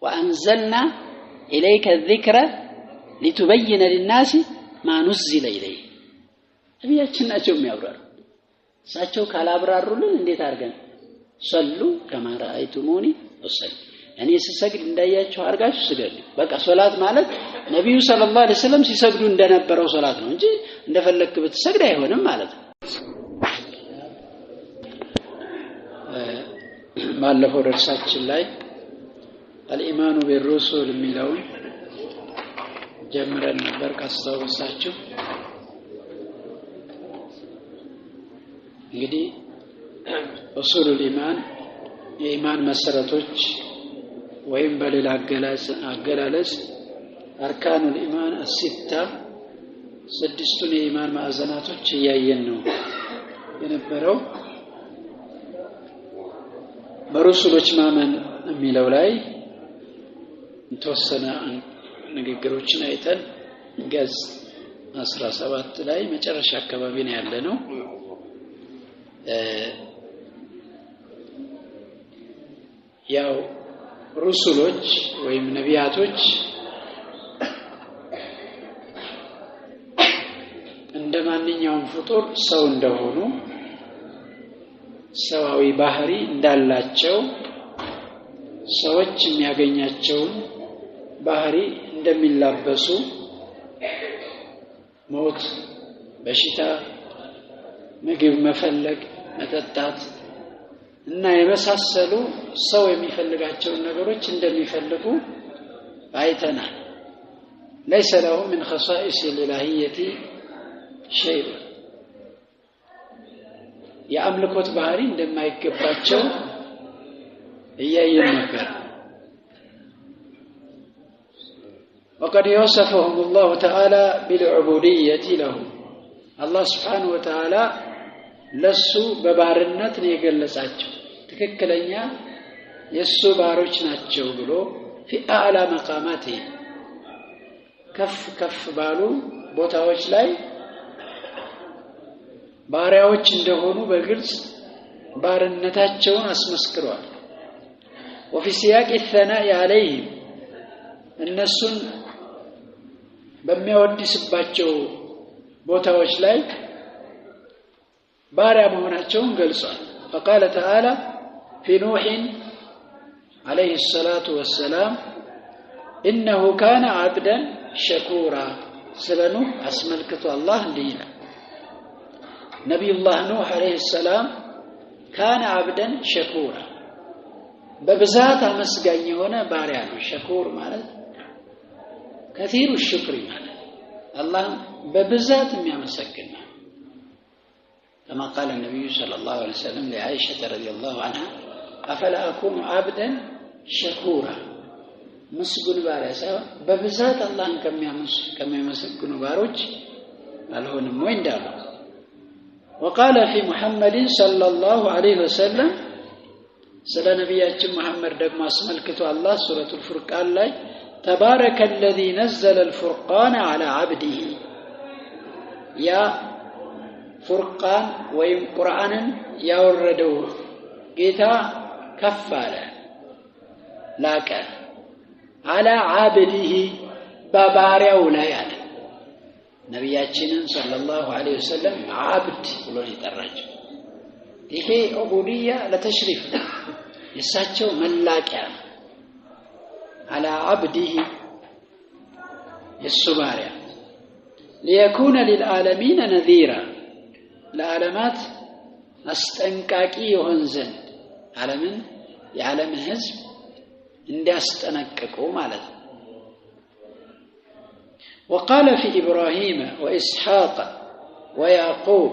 وأنزلنا إليك الذكر لتبين للناس ما نزل إليه ነብያችን ናቸው የሚያብራሩ እሳቸው ካላብራሩልን እንዴት አድርገን ሰሉ كما رأيتموني أصلي እኔ ስሰግድ እንዳያችሁ አርጋችሁ ስገዱ በቃ ሶላት ማለት ነብዩ ሰለላሁ ዐለይሂ ወሰለም ሲሰግዱ እንደነበረው ሶላት ነው እንጂ እንደፈለክ ብትሰግድ አይሆንም ማለት ነው ባለፈው ደርሳችን ላይ الإيمان بالرسل የሚለውን ጀምረን ነበር ካስታወሳችሁ እንግዲህ أصول الإيمان የኢማን መሰረቶች ወይም በሌላ አገላለጽ أركان الإيمان الستة ስድስቱን የኢማን ማዕዘናቶች ያየን ነው የነበረው በረሱሎች ማመን የሚለው ላይ ተወሰነ ንግግሮችን አይተን ገጽ 17 ላይ መጨረሻ አካባቢ ነው ያለነው ያው ረሱሎች ወይም ነቢያቶች እንደማንኛውም ፍጡር ሰው እንደሆኑ ሰዋዊ ባህሪ እንዳላቸው ሰዎች የሚያገኛቸውን ባህሪ እንደሚላበሱ ሞት በሽታ ምግብ መፈለግ መጠጣት እና የመሳሰሉ ሰው የሚፈልጋቸውን ነገሮች እንደሚፈልጉ አይተናል ليس له من خصائص الإلهية شيء የአምልኮት ባህሪ እንደማይገባቸው እያየን ነበር وقد يوصفهم الله تعالى بالعبودية له الله سبحانه وتعالى ለሱ በባርነት ነው የገለጻቸው ትክክለኛ የሱ ባሮች ናቸው ብሎ في اعلى مقاماته ከፍ ባሉ ቦታዎች ላይ ባሪያዎች እንደሆኑ በግልጽ ባርነታቸውን አስመስክሯል وفي سياق الثناء عليهم እነሱን በሚያወድስባቸው ቦታዎች ላይ ባሪያ መሆናቸውን ገልጿል فقال تعالى في نوح عليه الصلاة والسلام إنه كان عبدا شكورا سلنو أسملكت الله دينا نبي الله نوح عليه السلام كان عبدا شكورا ببزات مسقاني هنا باريان شكور مالت كثير الشكر مالت الله ببزات يمسكنا كما قال النبي صلى الله عليه وسلم لعائشة رضي الله عنها أفلا أكون عبدا شكورا مسجون بارسا ببزات الله كم يمسكون باروج الهون موين دابا وقال في محمد صلى الله عليه وسلم سلا نبياتنا محمد دغما اسملكتو الله سورة الفرقان لاي تبارك الذي نزل الفرقان على عبده يا فرقان ويم قرآن يوردو ጌታ ከፋለ ላቀ على عبده በባሪያው ላይ አለ ነብያችንን ሰለላሁ ዐለይሂ ወሰለም አብድ ብሎ ይጠራቸው ይሄ ዑቡዲያ ለተሽሪፍ የሳቸው መላቂያ على عبده የሱባሪያ ليكون للعالمين نذيرا ለዓለማት አስጠንቃቂ ይሆን ዘንድ ዓለምን የዓለምን ህዝብ እንዲያስጠነቅቁ ማለት ነው وقال في إبراهيم وإسحاق ويعقوب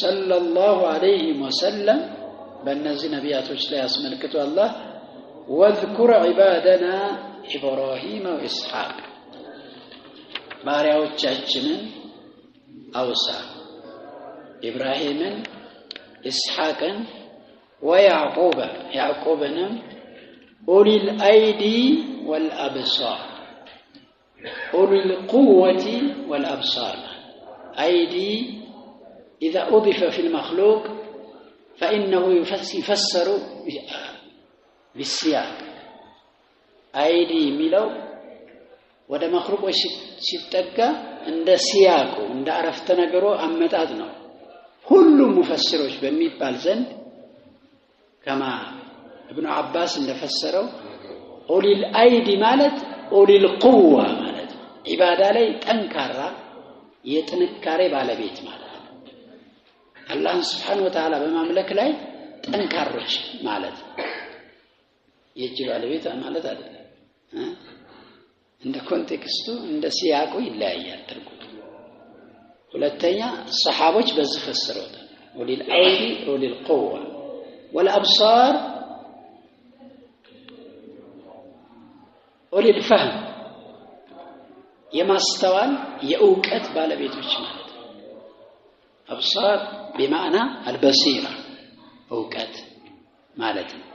صلى الله عليه وسلم بنزي نبياتوች ላይ አስመልክቶ الله واذكر عبادنا إبراهيم وإسحاق ባሪያዎቻችንን አውሳ إبراهيم إسحاق ويعقوب يعقوبنا أولي الأيدي والأبصار أولي القوة والأبصار أيدي إذا أضيف في المخلوق فإنه يفسر بالسياق አይዲ የሚለው ወደ መخلوቆች ሲጠጋ እንደ ሲያቁ እንደ አረፍተ ነገሩ አመጣጥ ነው ሁሉም ሙፈሲሮች በሚባል ዘንድ ከማ ابن عباس እንደፈሰረው ኡሊል አይዲ ማለት ኡሊል ቁዋ ማለት ኢባዳ ላይ ጠንካራ የጥንካሬ ባለቤት ማለት አላህ Subhanahu Wa Ta'ala በማምለክ ላይ ጠንካሮች ማለት የእጅ ባለቤት ማለት አይደለም እንደ ኮንቴክስቱ እንደ ሲያቁ ይለያያል ትርጉሙ ሁለተኛ ሰሃቦች በዚህ ፈሰሩታል ኡሊል አይዲ ኡሊል ቁዋ والابصار ኡሊል ፈህም የማስተዋል የእውቀት ባለቤቶች ማለት አብሳር بمعنى البصيره እውቀት ማለት ነው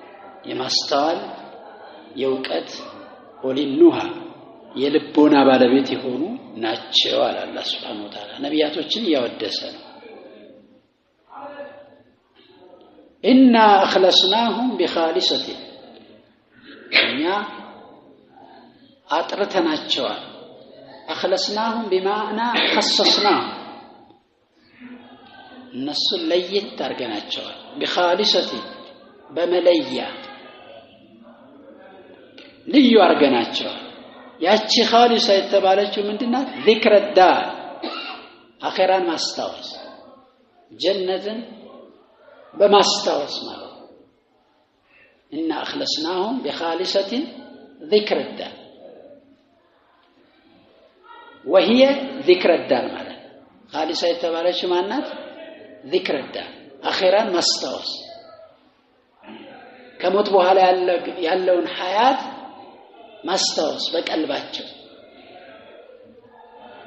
የማስተዋል የእውቀት ኡሊኑሃ የልቦና ባለቤት የሆኑ ናቸው አለ አላህ Subhanahu Wa Ta'ala ነቢያቶችን ያወደሰ ነው إنا أخلصناهم بخالصة እኛ አጥርተናቸዋል أخلصناهم بمعنى خصصناهم እነሱ ለየት አድርገናቸዋል بخالصة በመለያ ልዩ አድርገናቸዋል ያቺ ኻሊሳ የተባለችው ምንድናት ذكر الدار አኺራን ማስታወስ ጀነትን በማስታወስ ማለት إن أخلصناهم بخالصة ذكر الدار وهي ذكر الدار ማለት ኻሊሳ የተባለችው ማናት ذكر الدار አኺራን ማስታወስ ከሞት በኋላ ያለውን ሐያት ማስታወስ በቀልባቸው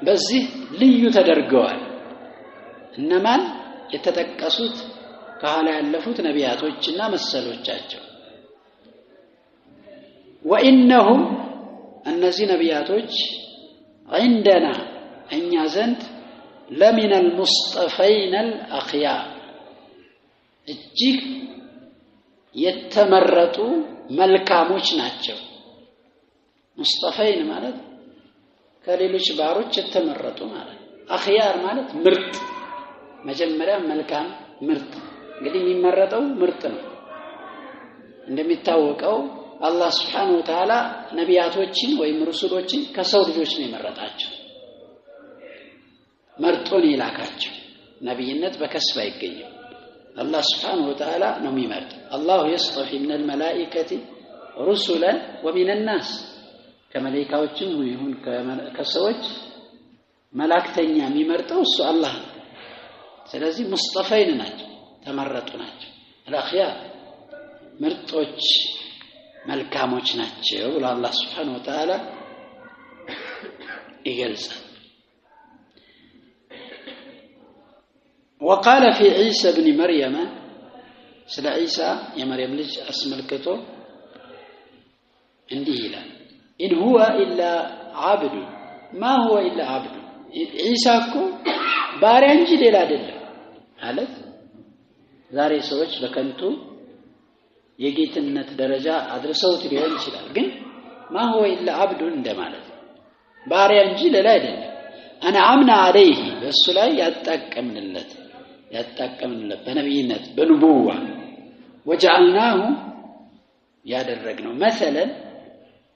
በዚህ ልዩ ተደርገዋል እነማን የተጠቀሱት ከኋላ ያለፉት ነቢያቶችና መሰሎቻቸው وانهم እነዚህ ነቢያቶች عندنا እኛ ዘንድ لمن المصطفين الاخيار እጅግ የተመረጡ መልካሞች ናቸው ሙስጠፈይን ማለት ከሌሎች ባሮች የተመረጡ ማለት አኺያር ማለት ምርጥ መጀመሪያ መልካም ምርጥ እንግዲህ የሚመረጠው ምርጥ ነው እንደሚታወቀው አላህ Subhanahu Wa Ta'ala ነቢያቶችን ወይም ሩሱሎችን ከሰው ልጆች ነው የመረጣቸው መርጦን ይላካቸው ነብይነት በከስብ አይገኝም አላህ Subhanahu Wa Ta'ala ነው የሚመርጥ አላሁ يصطفي من الملائكة رسلا ومن الناس ከመላእክቶችም ይሁን ከሰዎች መላእክተኛ የሚመርጠው እሱ አላህ ስለዚህ ሙስጠፈይን ናቸው ተመረጡ ናቸው አልአኺያር ምርጦች መልካሞች ናቸው ብሎ አላህ Subhanahu Wa Ta'ala ይገልጻል وقال في عيسى ابن مريم ስለ ዒሳ የመርየም ልጅ አስመልክቶ እንዲህ ይላል إن هو إلا عبد ما هو إلا عبد عيسى እኮ ባሪያ እንጂ ሌላ አይደለም ማለት ዛሬ ሰዎች በከንቱ የጌትነት ደረጃ አድርሰውት ሊሆን ይችላል ግን ما هو إلا عبد እንደማለት ባሪያ እንጂ ሌላ አይደለም أنعمنا عليه በሱ ላይ ያጣቀምንለት በነብይነት በንቡዋ وجعلناه ያደረግነው مثلا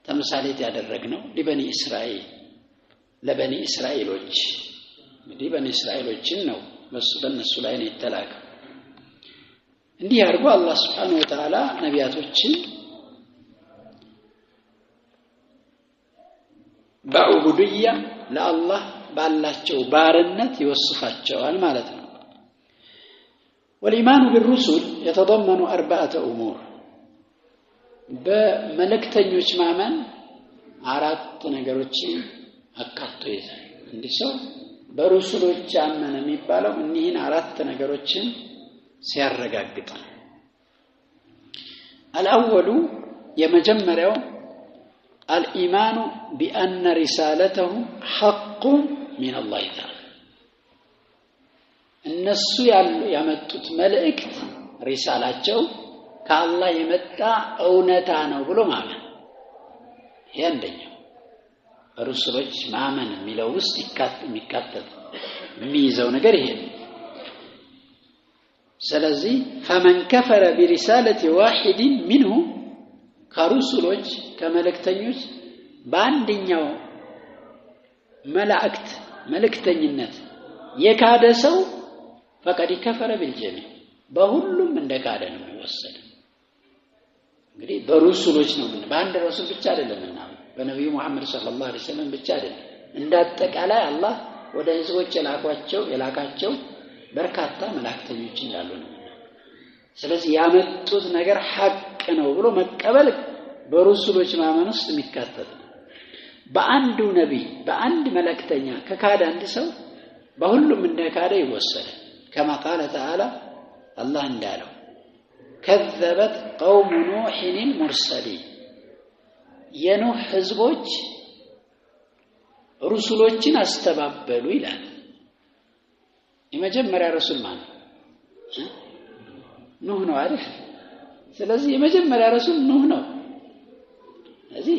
ተምሳሌት ያደረግነው ለበኒ እስራኤል ለበኒ እስራኤሎች እንግዲህ በኒ እስራኤሎችን ነው በእነሱ ላይ ነው የተላከው እንዲህ አድርጎ አላህ Subhanahu Wa Ta'ala ነቢያቶችን በዑቡድያ ለአላህ ባላቸው ባርነት ይወስፋቸዋል ማለት ነው والإيمان بالرسل يتضمن 4 أمور በመለክተኞች ማመን 4 ነገሮችን አካቶ ይዛል እንዲህ ሰው በሩሱሎች አመነ የሚባለው እኒህን 4 ነገሮችን ሲያረጋግጥ الأول የመጀመሪያው الإيمان بأن رسالته حق من الله تعالى እነሱ ያመጡት መልእክት ሪሳላቸው ከአላህ የመጣ እውነታ ነው ብሎ ማለት ያንደኛው ሩሱሎች ማመን የሚለው ውስጥ የሚካተት የሚይዘው ነገር ይሄ ነው። ስለዚህ فمن كفر برسالة واحد منه ከሩሱሎች ከመለክተኞች በአንደኛው መልእክተኝነት የካደ ሰው فقد كفر بالجميع በሁሉም እንደካደ ነው የሚወሰድ። እንግዲህ በሩሱሎች ነው በአንድ ረሱል ብቻ አይደለምና በነብዩ መሐመድ ሰለላሁ ዐለይሂ ወሰለም ብቻ አይደለም እንዳጠቃላይ አላህ ወደ ህዝቦች የላካቸው በርካታ መላእክተኞች እንዳሉ ነው። ስለዚህ ያመጡት ነገር ሐቅ ነው ብሎ መቀበል በሩሱሎች ማመን ውስጥ የሚካተት ነው። በአንዱ ነብይ በአንድ መልእክተኛ ከካደ አንድ ሰው በሁሉም እንደካደ ይወሰዳል። كما قال تعالى الله እንዳለው كذبت قوم نوح المرسلين የኖህ ህዝቦች ሩሱሎችን አስተባበሉ ይላል። የመጀመሪያ ረሱል ማን ኑህ ነው አይደል? ስለዚህ የመጀመሪያ ረሱል ኑህ ነው። ስለዚህ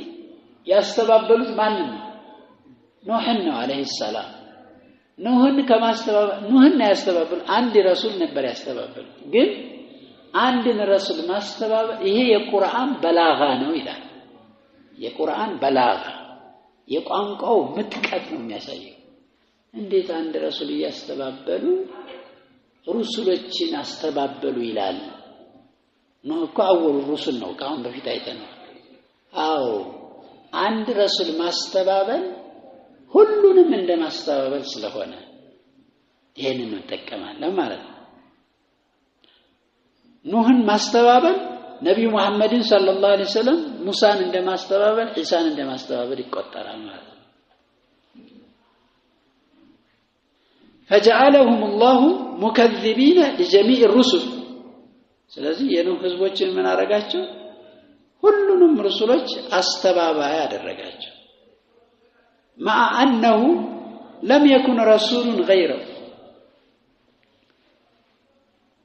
ያስተባበሉት ማን ነው? ኑህን ነው አለይሂ ሰላም። ኑህን ያስተባበሉ አንድ ረሱል ነበር ያስተባበሉ። ግን አንድን ረሱል ማስተባበል ይሄ የቁርአን በላጋ ነው ይላል። የቁርአን በላጋ የቋንቋው ምጥቀት ነው የሚያሳየው። እንዴት አንድ ረሱል ያስተባበሉ ሩሱሎችን አስተባበሉ ይላል? ነው እኮ አወሉ ሩሱል ነው ካሁን በፊት አይተናል። አዎ አንድ ረሱል ማስተባበል ሁሉንም እንደማስተባበል ስለሆነ ይሄንን እንጠቀማለን ማለት ነው። ኑህን ማስተባበል ነብዩ መሐመድን ሰለላሁ ዐለይሂ ወሰለም ሙሳን እንደማስተባበል ኢሳን እንደማስተባበል ይቆጠራል ማለት ነው። فجعلهم الله مكذبين لجميع الرسل ስለዚህ የኑህ ህዝቦችን ምን አረጋቸው? ሁሉንም ሩሱሎች አስተባባይ ያደረጋቸው። مع انه لم يكن رسول غيره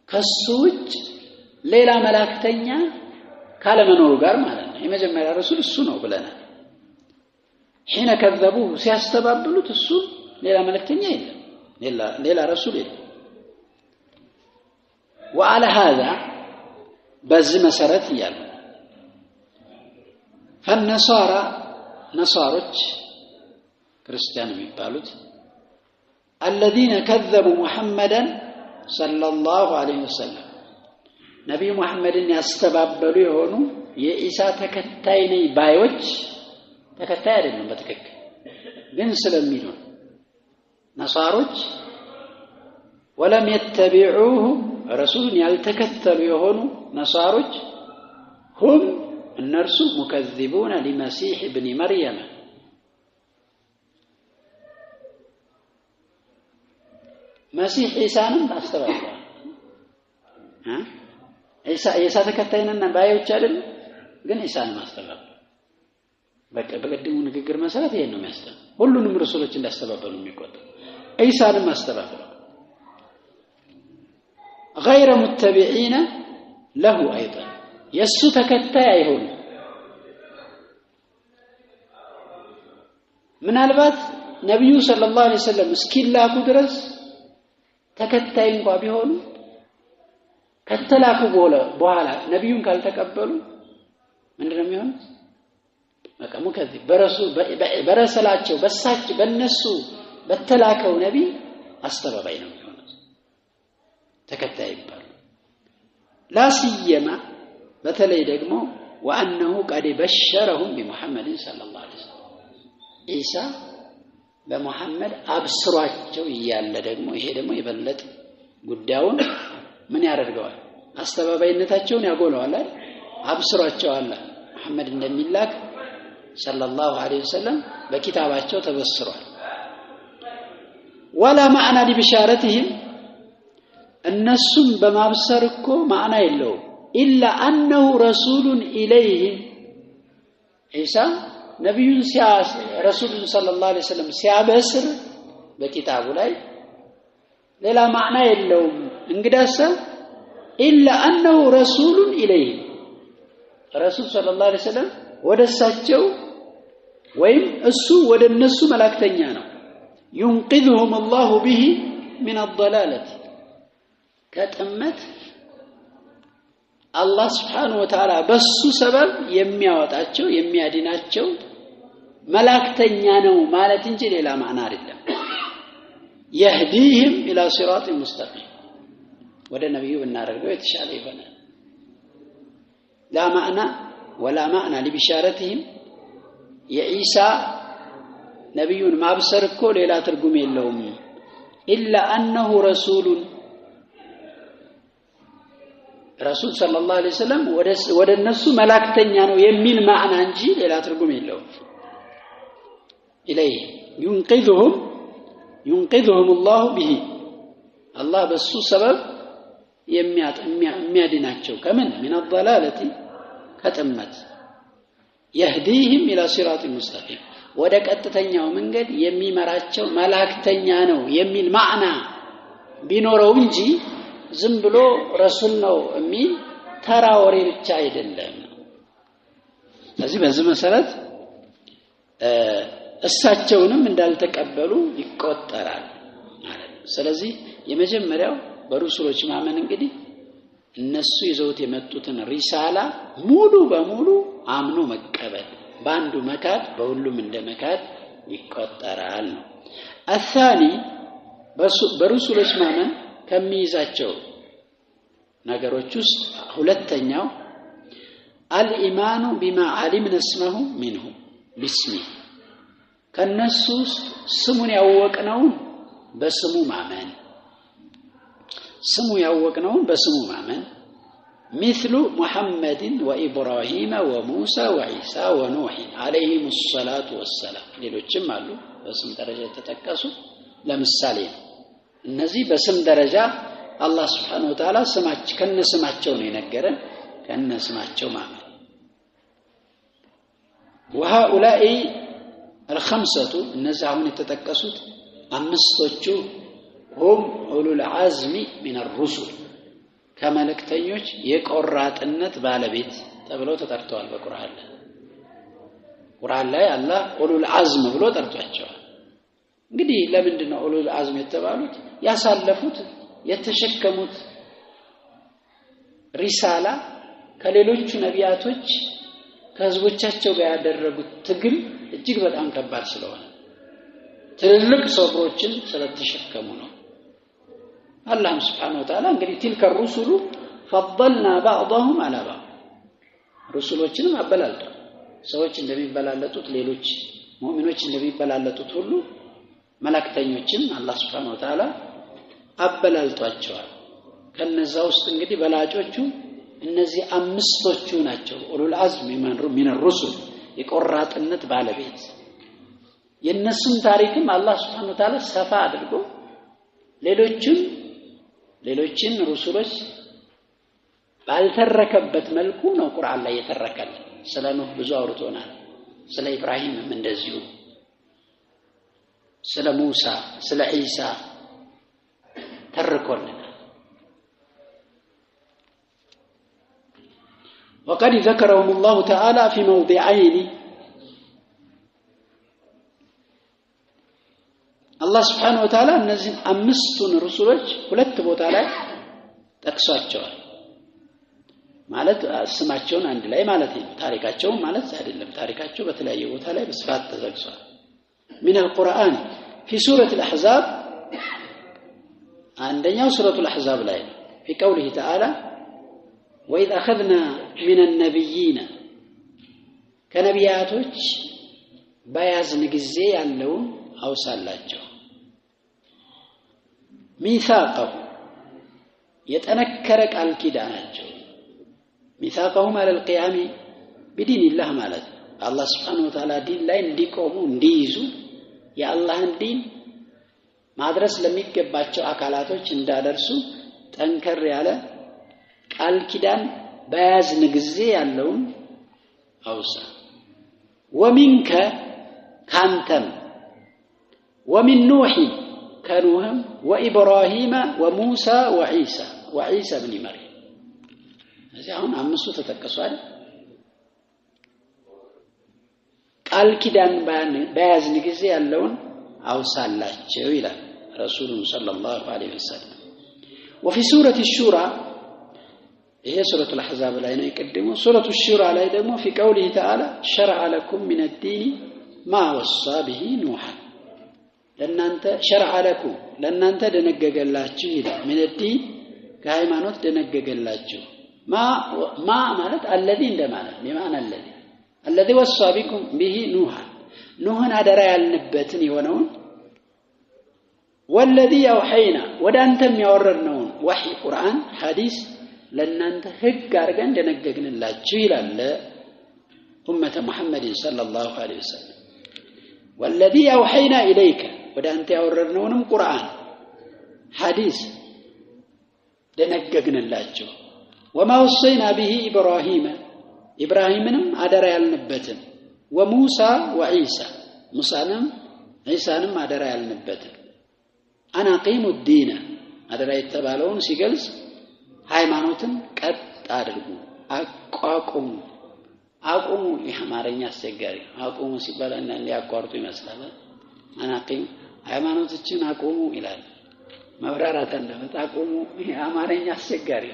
ከሱጭ ሌላ መላእክተኛ ካለመኖሩ ጋር ማለት ነው። የመጀመሪያ ረሱል እሱ ነው ብለናል። حين كذبوه ሲያስተባብሉት እሱ ሌላ መላእክተኛ የለም ሌላ ረሱል የለም። وعلى هذا በዚህ መሰረት ይያሉ فالنصارى نصارች ክርስቲያን የሚባሉት الذين كذبوا محمدا صلى الله عليه وسلم ነብዩ መሐመድን ያስተባበሉ የሆኑ የኢሳ ተከታይ ነኝ ባዮች ተከታይ አይደለም በትክክል ግን ስለሚሉ ነሳሮች ወለም يتبعوه ረሱልን ያልተከተሉ የሆኑ ነሳሮች هم እነርሱ مكذبون لمسيح ابن مريم مسيح ኢሳንም አስተባብለዋል። ኢሳ ተከታይነና ባዮች አይደል ግን ኢሳን ማስተባበል በቀደሙ ንግግር መሰረት ይሄን ነው የሚያስተባብለው። ሁሉንም ረሱሎች እንዳስተባበሉ የሚቆጠር ኢሳንም ማስተባበል غير متبعين له ايضا የሱ ተከታይ አይሆኑ። ምናልባት ነብዩ ሰለላሁ ዐለይሂ ወሰለም እስኪላኩ ድረስ ተከታይ እንኳን ቢሆኑ ከተላኩ በኋላ ነብዩን ካልተቀበሉ ምንድነው የሚሆነው? በቃ ሙከዚብ በረሰላቸው በእነሱ በተላከው ነብይ አስተባባይ ነው የሚሆነው ተከታይ ይባላል። ላሲየማ በተለይ ደግሞ وانه قد بشرهم بمحمد صلى الله عليه وسلم ኢሳ በመሐመድ አብስሯቸው ይያለ ደግሞ ይሄ ደግሞ ይበለጥ ጉዳዩን ምን ያደርገዋል? አስተባባይነታቸውን ያጎለዋል አይደል? አብስሯቸው አለ መሐመድ እንደሚላክ ሰለላሁ ዐለይሂ ወሰለም በኪታባቸው ተበስሯል። ولا معنى لبشارتهم እነሱም በማብሰር እኮ ማዕና የለውም إلا أنه رسول إليهم ኢሳ ነብዩን ረሱሉን ሰለላሁ ዐለይሂ ወሰለም ሲያበስር በኪታቡ ላይ ሌላ ማዕና የለውም። እንግዳስ إلا أنه رسول إليهم ረሱል ሰለላሁ ዐለይሂ ወሰለም ወደሳቸው ወይም እሱ ወደ እነሱ መላእክተኛ ነው ينقذهم الله به من الضلالة ከጥመት አላህ Subhanahu Wa Ta'ala በሱ ሰበብ የሚያወጣቸው የሚያድናቸው መላእክተኛ ነው ማለት እንጂ ሌላ ማዕና አይደለም يهديهم الى صراط مستقيم ወደ ነብዩ እናደርገው የተሻለ ይሆናል لا معنى ولا معنى لبشارتهم የኢሳ ነብዩን ማብሰር እኮ ሌላ ትርጉም የለውም إلا أنه رسول صلى الله عليه وسلم ወደ እነሱ መላእክተኛ ነው የሚል ማዕና እንጂ ሌላ ትርጉም የለውም إليه ينقذهم الله به الله በሱ ሰበብ የሚያድናቸው ከምን من الضلالة ከጥመት يهديهم الى صراط مستقيم ወደ ቀጥተኛው መንገድ የሚመራቸው መላእክተኛ ነው የሚል ማዕና ቢኖረው እንጂ ዝም ብሎ ረሱል ነው የሚል ተራ ወሬ ብቻ አይደለም ስለዚህ በዚህ መሰረት እሳቸውንም እንዳልተቀበሉ ይቆጠራል ማለት ነው ስለዚህ የመጀመሪያው በሩሱሎች ማመን እንግዲህ እነሱ ይዘውት የመጡትን ሪሳላ ሙሉ በሙሉ አምኖ መቀበል ባንዱ መካድ በሁሉም እንደመካድ ይቆጠራል ነው الثاني በሩሱሎች ማመን ከሚይዛቸው ነገሮች ውስጥ ሁለተኛው الإيمان بما علمنا اسمه منه باسمه ከነሱ ስሙን ያወቅነው በስሙ ማመን ስሙ ያወቅነው በስሙ ማመን مثل محمد وإبراهيم وموسى وعيسى ونوح عليهم الصلاة والسلام ሌሎችም አሉ በስም ደረጃ የተጠቀሱ ለምሳሌ እነዚህ በስም ደረጃ አላህ Subhanahu Wa Ta'ala ከነስማቸው ነው የነገረን ከነስማቸው ማመን وهؤلاء الخمسة እነዚህ አሁን የተጠቀሱት አምስቶቹ هم أولو العزم من الرسل ከመልእክተኞች የቆራጥነት ባለቤት ተብለው ተጠርተዋል በቁርአን ላይ አላህ ኡሉል አዝም ብሎ ጠርቷቸዋል እንግዲህ ለምንድን ነው ኡሉል አዝም የተባሉት ያሳለፉት የተሸከሙት ሪሳላ ከሌሎቹ ነቢያቶች ከህዝቦቻቸው ጋር ያደረጉት ትግል እጅግ በጣም ከባድ ስለሆነ ትልልቅ ሰብሮችን ስለተሸከሙ ነው الله سبحانه وتعالى እንግዲህ تلك الرسل فضلنا بعضهم على بعض رسሎችንም አበላልጧል ሰዎች እንደሚበላለጡት ሌሎች ሙእሚኖች እንደሚበላለጡት ሁሉ መላእክተኞችን አላህ Subhanahu Wa Ta'ala አበላልጧቸዋል ከነዛ ውስጥ እንግዲህ በላጮቹ እነዚህ አምስቶቹ ናቸው ኡሉል አዝም ሚን الرسل የቆራጥነት ባለቤት የነሱን ታሪክም አላህ Subhanahu Wa Ta'ala ሰፋ አድርጎ ሌሎችን ሩሱሎች ባልተረከበት መልኩ ነው ቁርአን ላይ የተረከለ ስለ ኑህ ብዙ አውርቶናል ስለ ኢብራሂምም እንደዚሁ ስለ ሙሳ ስለ ኢሳ ተረኮልናል وقد ذكرهم الله تعالى في موضعين الله سبحانه وتعالى እነዚህ አምስቱን ሩሱሎች ሁለት ቦታ ላይ ጠቅሷቸዋል ማለት ስማቸውን አንድ ላይ ማለት ነው ታሪካቸው ማለት አይደለም ታሪካቸው በተለያየ ቦታ ላይ በስፋት ተዘግሷል من القرآن في سورة الأحزاب عندنا سورة الأحزاب ላይ في قوله تعالى وإذ أخذنا من النبيين ከነቢያቶች በያዝን ጊዜ ያለውን አውሳላቸው ሚሳቀው የተነከረ ቃል ኪዳናቸው ሚሳቀውም على القيام بدين الله ማለት አላህ Subhanahu Wa Ta'ala ዲን ላይ እንዲቆሙ እንዲይዙ የአላህን ዲን ማድረስ ለሚገባቸው አካላቶች እንዳደርሱ ጠንከር ያለ ቃል ኪዳን በያዝን ጊዜ ያለውን አውሳ ومنك كانتم ومن نوح كنوهم وإبراهيم وموسى وعيسى بن مريم هذه هون አምስቱ ተጠቀሷል ቃል ኪዳን በያዝን ጊዜ ያለውን አውሳላቸው ይላል ረሱሉ ሰለላሁ ዐለይሂ ወሰለም وفي سورة الشورى هي سورة الأحزاب لا يقدموا سورة الشورى لا يقدموا في قوله تعالى شرع لكم من الدين ما وصى به نوح لأن أنت شرع لكم لأن أنت دنجج الله جيدا من الدين كهيمانوت دنجج الله جو ما مالت الذين دمانا بمعنى الذي وصى بكم به نوح هذا رأي النبتني ونون والذي أوحينا ودانتم يوررنون وحي قرآن حديث لأن أنت هج أرجان دنججن الله جيلا أمة محمد صلى الله عليه وسلم والذي أوحينا إليك ودانت يوررنون قرآن حديث دنججن الله جو وما وصينا به إبراهيم أدرى النبتن وموسى وعيسى عيسى أدرى النبتن أنا أقيم الدين هذا لا يتبالون سيجلس هاي مانوتن قد أدركوا أقوم يحمارين يستجاري أقوم سيبال أن اللي أقارتو يمسلا أنا أقيم هاي مانوتن أقوم إلى مبررة النفط أقوم يحمارين يستجاري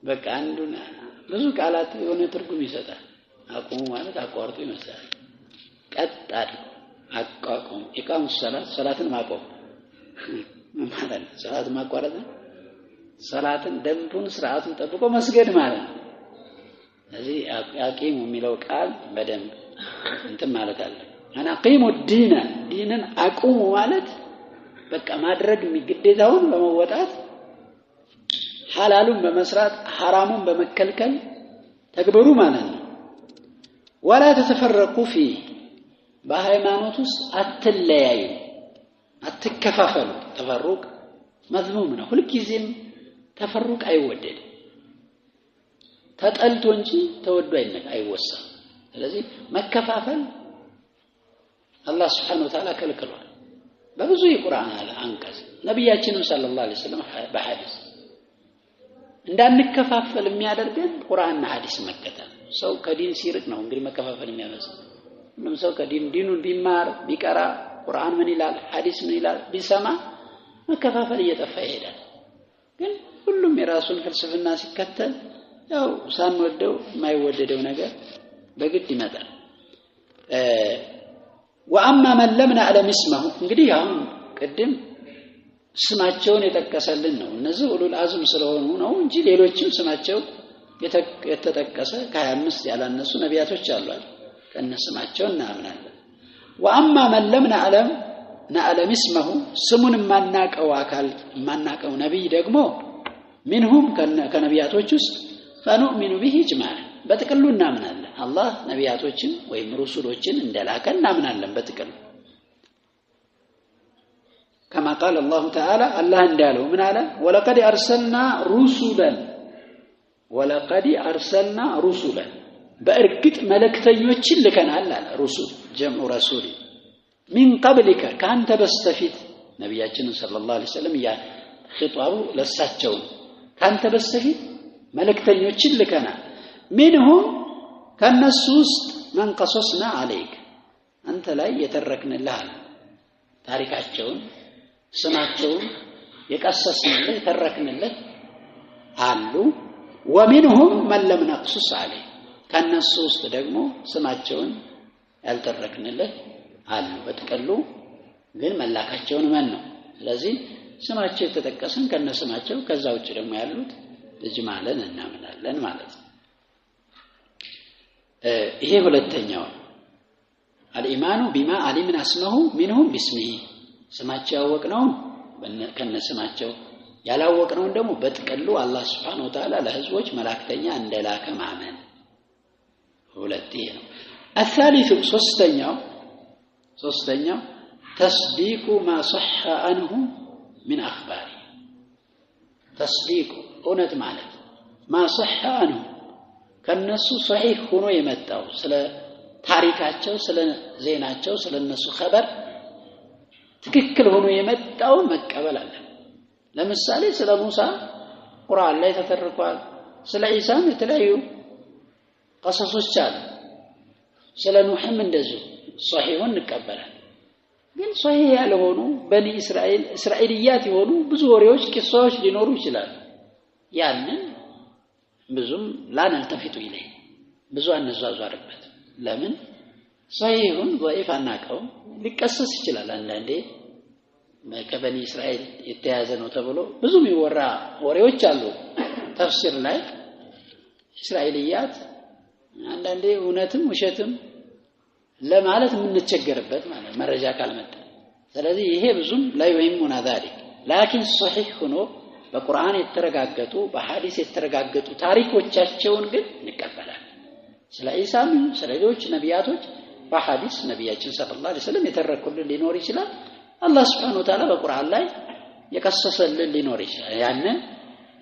بك عندنا لذو قالات يوني تركم يسدا أقوم مالت أقارتو يمسلا قد أدركوا أقوم إقام صلاة ما قوم ማለት ሰላት ማቋረጥ ሰላትን ደንቡን ስርዓቱን ጠብቆ መስገድ ማለት ነው ስለዚህ አቂሙ የሚለው ቃል በደንብ እንትን ማለት አለ አና አቂሙ ዲንን አቁሙ ማለት በቃ ማድረግ የሚግዴታውን በመወጣት ሐላሉን በመስራት ሐራሙን በመከልከል ተግበሩ ማለት ነው ወላ ተተፈረቁ فيه በሃይማኖት ውስጥ አትለያዩ አትከፋፈሉ ተፈሩቅ መዝሙም ነው ሁሉ ጊዜም ተፈሩቅ አይወደድ ተጠልቶ እንጂ ተወዶ አይወሳም ስለዚህ መከፋፈል አላህ Subhanahu Wa Ta'ala ከልክሏል በብዙ የቁርአን አንቀጽ ነብያችንም ሰለላሁ ዐለይሂ ወሰለም በሐዲስ እንዳንከፋፈል የሚያደርገን ቁርአንና ሐዲስ መከተል ሰው ከዲን ሲርቅ ነው እንግዲህ መከፋፈል የሚያመጣው ምንም ሰው ከዲኑን ቢማር ቢቀራ ቁርአን ምን ይላል ሐዲስ ምን ይላል ቢሰማ መከፋፈል እየጠፋ ይሄዳል ግን ሁሉም የራሱን ፍልስፍና ሲከተል ያው ሳንወደው የማይወደደው ነገር በግድ ይመጣል وأما من لم نعلم اسمه እንግዲህ አሁን ቅድም ስማቸውን የጠቀሰልን ነው እነዚህ ኡሉል አዝም ስለሆኑ ነው እንጂ ሌሎችም ስማቸው የተጠቀሰ ከ25 ያላነሱ ነቢያቶች አሉ ከነስማቸው እናምናለን وأما من لم نعلم اسمه ስሙን ማናቀው አካል ማናቀው ነብይ ደግሞ منهم ከነቢያቶች ውስጥ فنؤمن به اجماعا በጥቅሉ እናምናለን አላህ ነቢያቶችን ወይም ሩሱሎችን እንደላከ እናምናለን በጥቅሉ كما قال الله تعالى الله እንዳለው ምን አለ ولقد أرسلنا رسلا በእርግጥ መልእክተኞችን ልከናል አለ ሩሱል ጀምዑ ረሱል من قبلك ካንተ በስተፊት ነብያችን ሰለላሁ ዐለይሂ ወሰለም ያ ኺጣቡ ለሳቸው ካንተ በስተፊት መልእክተኞችን ልከናል منهم ከነሱ ውስጥ من قصصنا عليك አንተ ላይ የተረክንልህ ታሪካቸውን ስማቸውን የቀሰስንልህ የተረክንልህ አሉ ومنهم من لم نقصص عليك ከነሱ ውስጥ ደግሞ ስማቸውን ያልተረክንልህ አሉ በጥቅሉ ግን መላካቸውን ማን ነው ስለዚህ ስማቸው የተጠቀሰን ከነስማቸው ከዛ ውጭ ደግሞ ያሉት እጅማለን እናምናለን ማለት ነው ይሄ ሁለተኛው الإيمان بما علمنا اسمه منهم باسمه ስማቸው ያወቅነው ከነስማቸው ያላወቅነው ደግሞ በጥቅሉ አላህ Subhanahu Wa Ta'ala ለህዝቦች መላእክተኛ እንደላከ ማመን ሁለተኛው ነው الثالث ሶስተኛው تصديق ما صح عنه من أخباره تصديق እውነት ማለት ما صح عنه ከነሱ صحيح ሆኖ የመጣው ስለ ታሪካቸው ስለ ዜናቸው ስለ እነሱ خبر ትክክል ሆኖ የመጣው መቀበል አለ ለምሳሌ ስለ ሙሳ ቁርአን ላይ ተተርኳል ስለ ኢሳም የተለያዩ ቀሰሶች አሉ ስለ ኑህም እንደዚሁ ሷሂሁን እንቀበላለን ግን ሷሂህ ያልሆኑ በኒ እስራኤልያት የሆኑ ብዙ ወሬዎች ቂሳዎች ሊኖሩ ይችላሉ ያንን ብዙም ላንልተፊቱ ይለይ ብዙ አንዟዟርበት ለምን ሷሂሁን ضعيف አናቀው ሊቀሰስ ይችላል አንዳንዴ ከበኒ እስራኤል የተያዘ ነው ተብሎ ብዙ የሚወራ ወሬዎች አሉ ተፍሲር ላይ እስራኤልያት አንዳንዴ እውነትም ውሸትም ለማለት የምንቸገርበት ማለት መረጃ ካልመጣ ስለዚህ ይሄ ብዙም ላይ ወይምና ذلك لكن صحيح ሆኖ በቁርአን የተረጋገጡ በሐዲስ የተረጋገጡ ታሪኮቻቸውን ግን እንቀበላለን ስለ ኢሳም ስለ ሌሎች ነቢያቶች በሐዲስ ነቢያችን ሰለላሁ ዐለይሂ ወሰለም የተረኩልን ሊኖር ይችላል አላህ Subhanahu Wa Ta'ala በቁርአን ላይ የቀሰሰልን ሊኖር ይችላል ያንን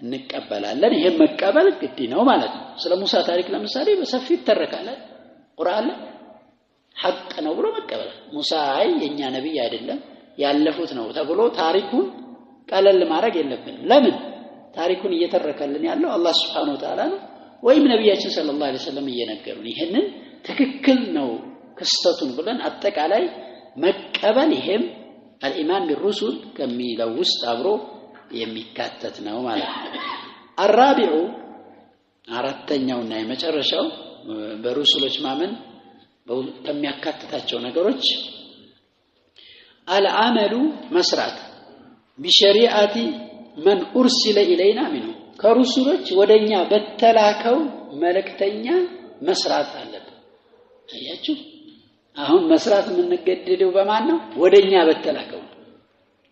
እንቀበላለን ይሄ መቀበል ግድ ነው ማለት ነው ስለ ሙሳ ታሪክ ለምሳሌ በሰፊ ተረካለ ቁርአን ላይ ሐቅ ነው ብሎ መቀበል ሙሳ አይ የኛ ነብይ አይደለም ያለፉት ነው ተብሎ ታሪኩን ቀለል ማድረግ የለብንም ለምን ታሪኩን እየተረከልን ያለው አላህ Subhanahu Wa Ta'ala ነው ወይም ነብያችን ሰለላሁ ዐለይሂ ወሰለም እየነገሩን ይሄንን ትክክል ነው ክስተቱን ብለን አጠቃላይ መቀበል ይሄም الإيمان بالرسل ከሚለው ውስጥ አብሮ የሚካተት ነው ማለት ነው الرابع አራተኛውና የመጨረሻው በሩሱሎች ማመን ከሚያካትታቸው ነገሮች العمل መስራት بشريعه من ارسل الينا منه ከሩሱሎች ወደኛ በተላከው መልእክተኛ መስራት አለበት አያችሁ አሁን መስራት የምንገደደው በማን ነው ወደኛ በተላከው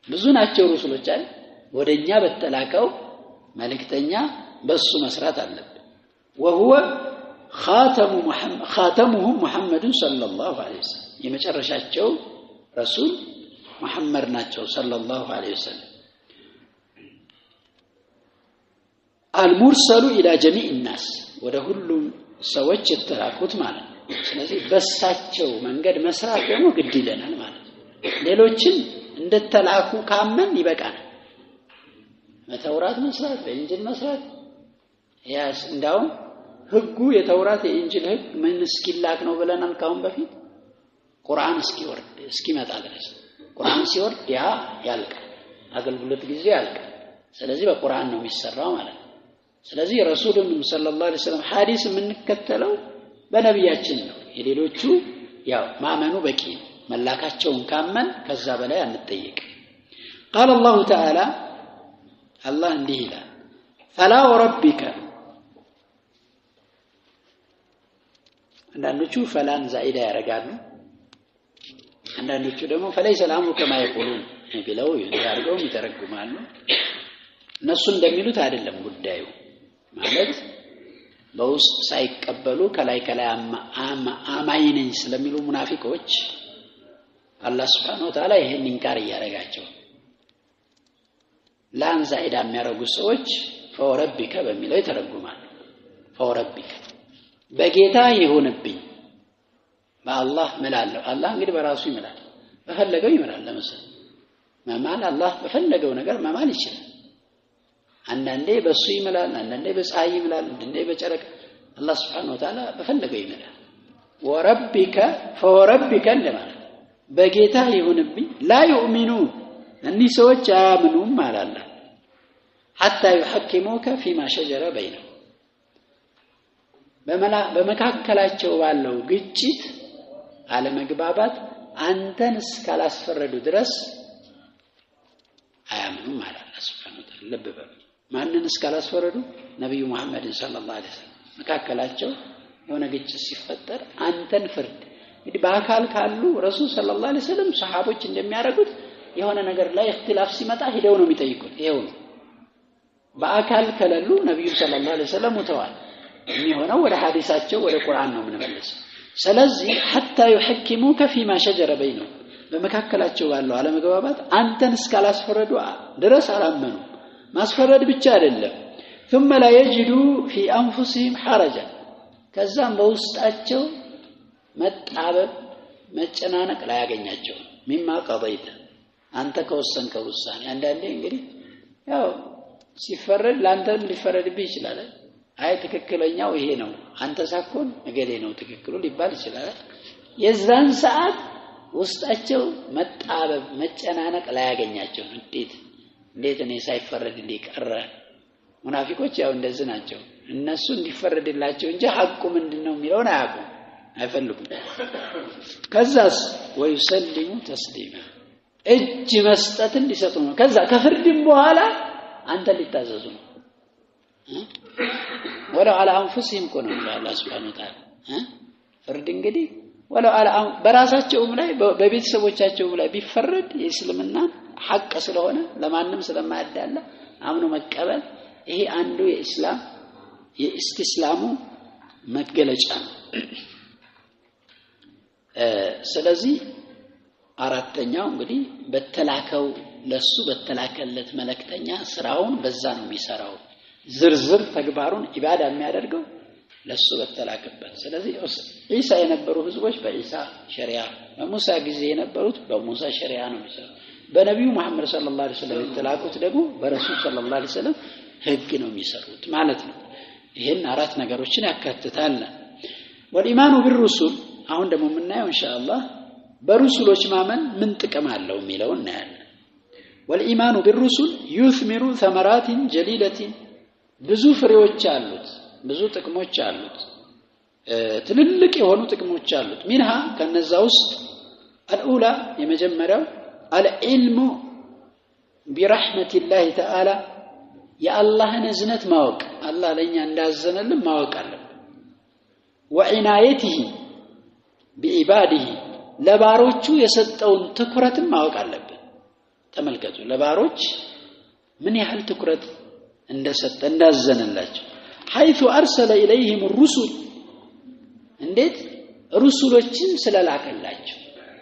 ብዙ ናቸው ሩሱሎች አይደል ወደኛ በተላከው መልእክተኛ በሱ መስራት አለበት وهو خاتمهم محمد صلى الله عليه وسلم የመጨረሻቸው ረሱል መሐመድ ናቸው ሰለላሁ ዐለይሂ ወሰለም المرسل الى جميع الناس ወደ ሁሉም ሰዎች የተላኩት ማለት ነው ስለዚህ በሳቸው መንገድ መስራት ደግሞ ግድ ይለናል ማለት ነው ሌሎችን እንደተላኩ ካመን ይበቃል በተውራት መስራት በእንጂል መስራት ያስ እንዳው ህጉ የተውራት የእንጂል ህግ ምን እስኪላክ ነው ብለናል ካሁን በፊት ቁርአን እስኪመጣ ድረስ ቁርአን ሲወርድ ያ ያልቃል አገልግሎት ጊዜ ያልቃል ስለዚህ በቁርአን ነው የሚሰራው ማለት ነው ስለዚህ ረሱሉን ሰለላሁ ዐለይሂ ወሰለም ሐዲስ የምንከተለው በነብያችን ነው የሌሎቹ ያው ማመኑ በቂ ነው መላካቸውን ካመን ከዛ በላይ አንጠይቅ قال الله تعالى الله እንዲህ ይላል فلا وربك አንዳንዶቹ ፈላን ዛኢዳ ያረጋሉ አንዳንዶቹ ደግሞ فليس الامر كما يقولون ብለው ያርገው ይተረጉማሉ እነሱ እንደሚሉት አይደለም ጉዳዩ ማለት በውስጥ ሳይቀበሉ ከላይ አማኝ ነኝ ስለሚሉ ሙናፊቆች አላህ Subhanahu Wa Ta'ala ይሄን እንካር ያረጋቸው ላን ዛኢዳ የሚያረጉ ሰዎች ፈወረቢከ በሚለው ይተረጉማሉ ፈወረቢከ በጌታ ይሁንብኝ በአላህ ምላለሁ አላህ እንግዲህ በራሱ ይምላል በፈለገው ይምላል ለምሳሌ ማማል አላህ በፈለገው ነገር ማማል ይችላል አንዳንዴ በሱ ይምላል አንዳንዴ በፀሐይ ይምላል አንዳንዴ በጨረቃ አላህ Subhanahu Wa Ta'ala በፈለገው ይምላል ወረቢከ ፈወረቢከ እንደማለት በጌታ ይሁንብኝ ላ يؤمنون እነዚህ ሰዎች አያምኑም አላለ حتى يحكموك فيما شجر بينهم በመካከላቸው ባለው ግጭት አለመግባባት አንተን እስካላስፈረዱ ድረስ አያምኑም አላለ Subhanahu Wa Ta'ala ልብ በሉ ማንንም እስካላስፈረዱ ነብዩ መሐመድ ሰለላሁ ዐለይሂ ወሰለም መካከላቸው የሆነ ግጭት ሲፈጠር አንተን ፍርድ እንግዲህ በአካል ካሉ ረሱል ሰለላሁ ዐለይሂ ወሰለም ሰሃቦች እንደሚያደርጉት የሆነ ነገር ላይ እክትላፍ ሲመጣ ሄደው ነው የሚጠይቁት ይሄው ነው በአካል ከለሉ ነብዩ ሰለላሁ ዐለይሂ ወሰለም ተዋል የሚሆነው ወደ ሐዲሳቸው ወደ ቁርአን ነው የምንመለሰው ስለዚህ حتى يحكموك فيما شجر بينهم በመካከላቸው ባለው አለመግባባት አንተን እስካላስፈረዱ ድረስ አላመኑ ማስፈረድ ብቻ አይደለም ثم لا يجدوا في انفسهم حرجا ከዛም በውስጣቸው መጣበብ መጨናነቅ ላይ ያገኛቸው ሚማ ቀضيت አንተ ከወሰንከው ውሳኔ አንዳንዴ እንግዲህ ያው ሲፈረድ ላንተም ሊፈረድብህ ይችላል አይ ትክክለኛው ይሄ ነው አንተ ሳኮን እገሌ ነው ትክክሉ ሊባል ይችላል የዛን ሰዓት ውስጣቸው መጣበብ መጨናነቅ ላይ ያገኛቸው እንዴት እኔ ሳይፈረድ ሊቀር ሙናፊቆች ያው እንደዚህ ናቸው እነሱ እንዲፈረድላቸው እንጂ ሐቁ ምንድነው የሚለውን አያውቁም አይፈልጉም ከዛስ ወይሰልሙ ተስሊማ እጅ መስጠት እንዲሰጡ ነው ከዛ ከፍርድም በኋላ አንተ ሊታዘዙ ነው ወለው على انفسهم ቆነ አላህ Subhanahu Wa Ta'ala ፍርድ እንግዲህ ወለው على በራሳቸውም ላይ በቤተሰቦቻቸውም ላይ ቢፈረድ የእስልምና ሐቅ ስለሆነ ለማንም ስለማያዳላ አምኖ መቀበል ይሄ አንዱ የእስላሙ መገለጫ ነው ስለዚህ አራተኛው እንግዲህ በተላከው ለሱ በተላከለት መልእክተኛ ስራውን በዛ ነው የሚሰራው ዝርዝር ተግባሩን ኢባዳ የሚያደርገው ለሱ በተላከበት ስለዚህ ኢሳ የነበሩ ህዝቦች በኢሳ ሸሪዓ በሙሳ ጊዜ የነበሩት በሙሳ ሸሪዓ ነው የሚሰሩት በነብዩ መሐመድ ሰለላሁ ዐለይሂ ወሰለም የተላኩት ደግሞ በረሱል ሰለላሁ ዐለይሂ ወሰለም ህግ ነው የሚሰሩት ማለት ነው ይሄን አራት ነገሮችን ያካትታል ወልኢማኑ ቢሩሱል አሁን ደግሞ የምናየው ኢንሻአላህ በሩሱሎች ማመን ምን ጥቅም አለው የሚለው እናያለን ወልኢማኑ ቢሩሱል يثمر ثمرات جليلة ብዙ ፍሬዎች አሉት ብዙ ጥቅሞች አሉት ትልልቅ የሆኑ ጥቅሞች አሉት منها ከነዛ ውስጥ الاولى የመጀመሪያው العلم برحمة الله تعالى የአላህን እዝነት ማወቅ አላህ ለኛ እንዳዘነልን ማወቅ አለብን وعنايته بعباده ለባሮቹ የሰጠውን ትኩረትን ማወቅ አለብን ተመልከቱ ለባሮች ምን ያህል ትኩረት እንደሰጠ እንዳዘነላቸው حيث ارسل اليهم الرسل እንዴት ሩሱሎችን ስለላከላቸው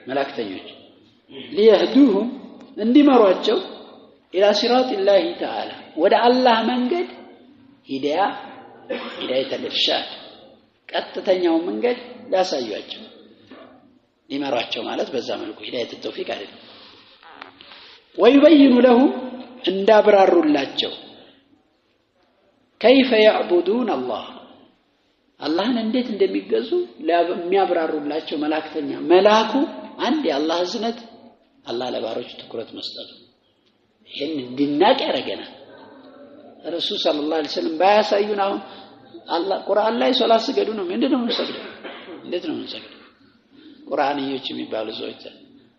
መላእክተኞች ليهدوهم እንዲመሯቸው الى صراط الله تعالى ወደ አላህ መንገድ ሂዳያ ተልርሻድ ቀጥተኛው መንገድ ላሳዩአቸው ሊመሯቸው ማለት በዛ መልኩ ሂዳያ ተውፊቅ አይደለም ويبين لهم እንዳብራሩላቸው كيف يعبدون الله አላህን እንዴት እንደሚገዙ ለሚያብራሩላቸው መላእክተኛ መላኩ አንድ የአላህ እዝነት አላህ ለባሮች ትኩረት መስጠቱ ይሄን እንድናቅ ያረጋናል ረሱል ሰለላሁ ዐለይሂ ወሰለም ባያሳዩን አሁን አላህ ቁርአን ላይ ሶላት ስገዱ ነው ምንድነው የምንሰግደው እንዴት ነው የምንሰግደው ቁርአንዮች የሚባሉ ሰዎች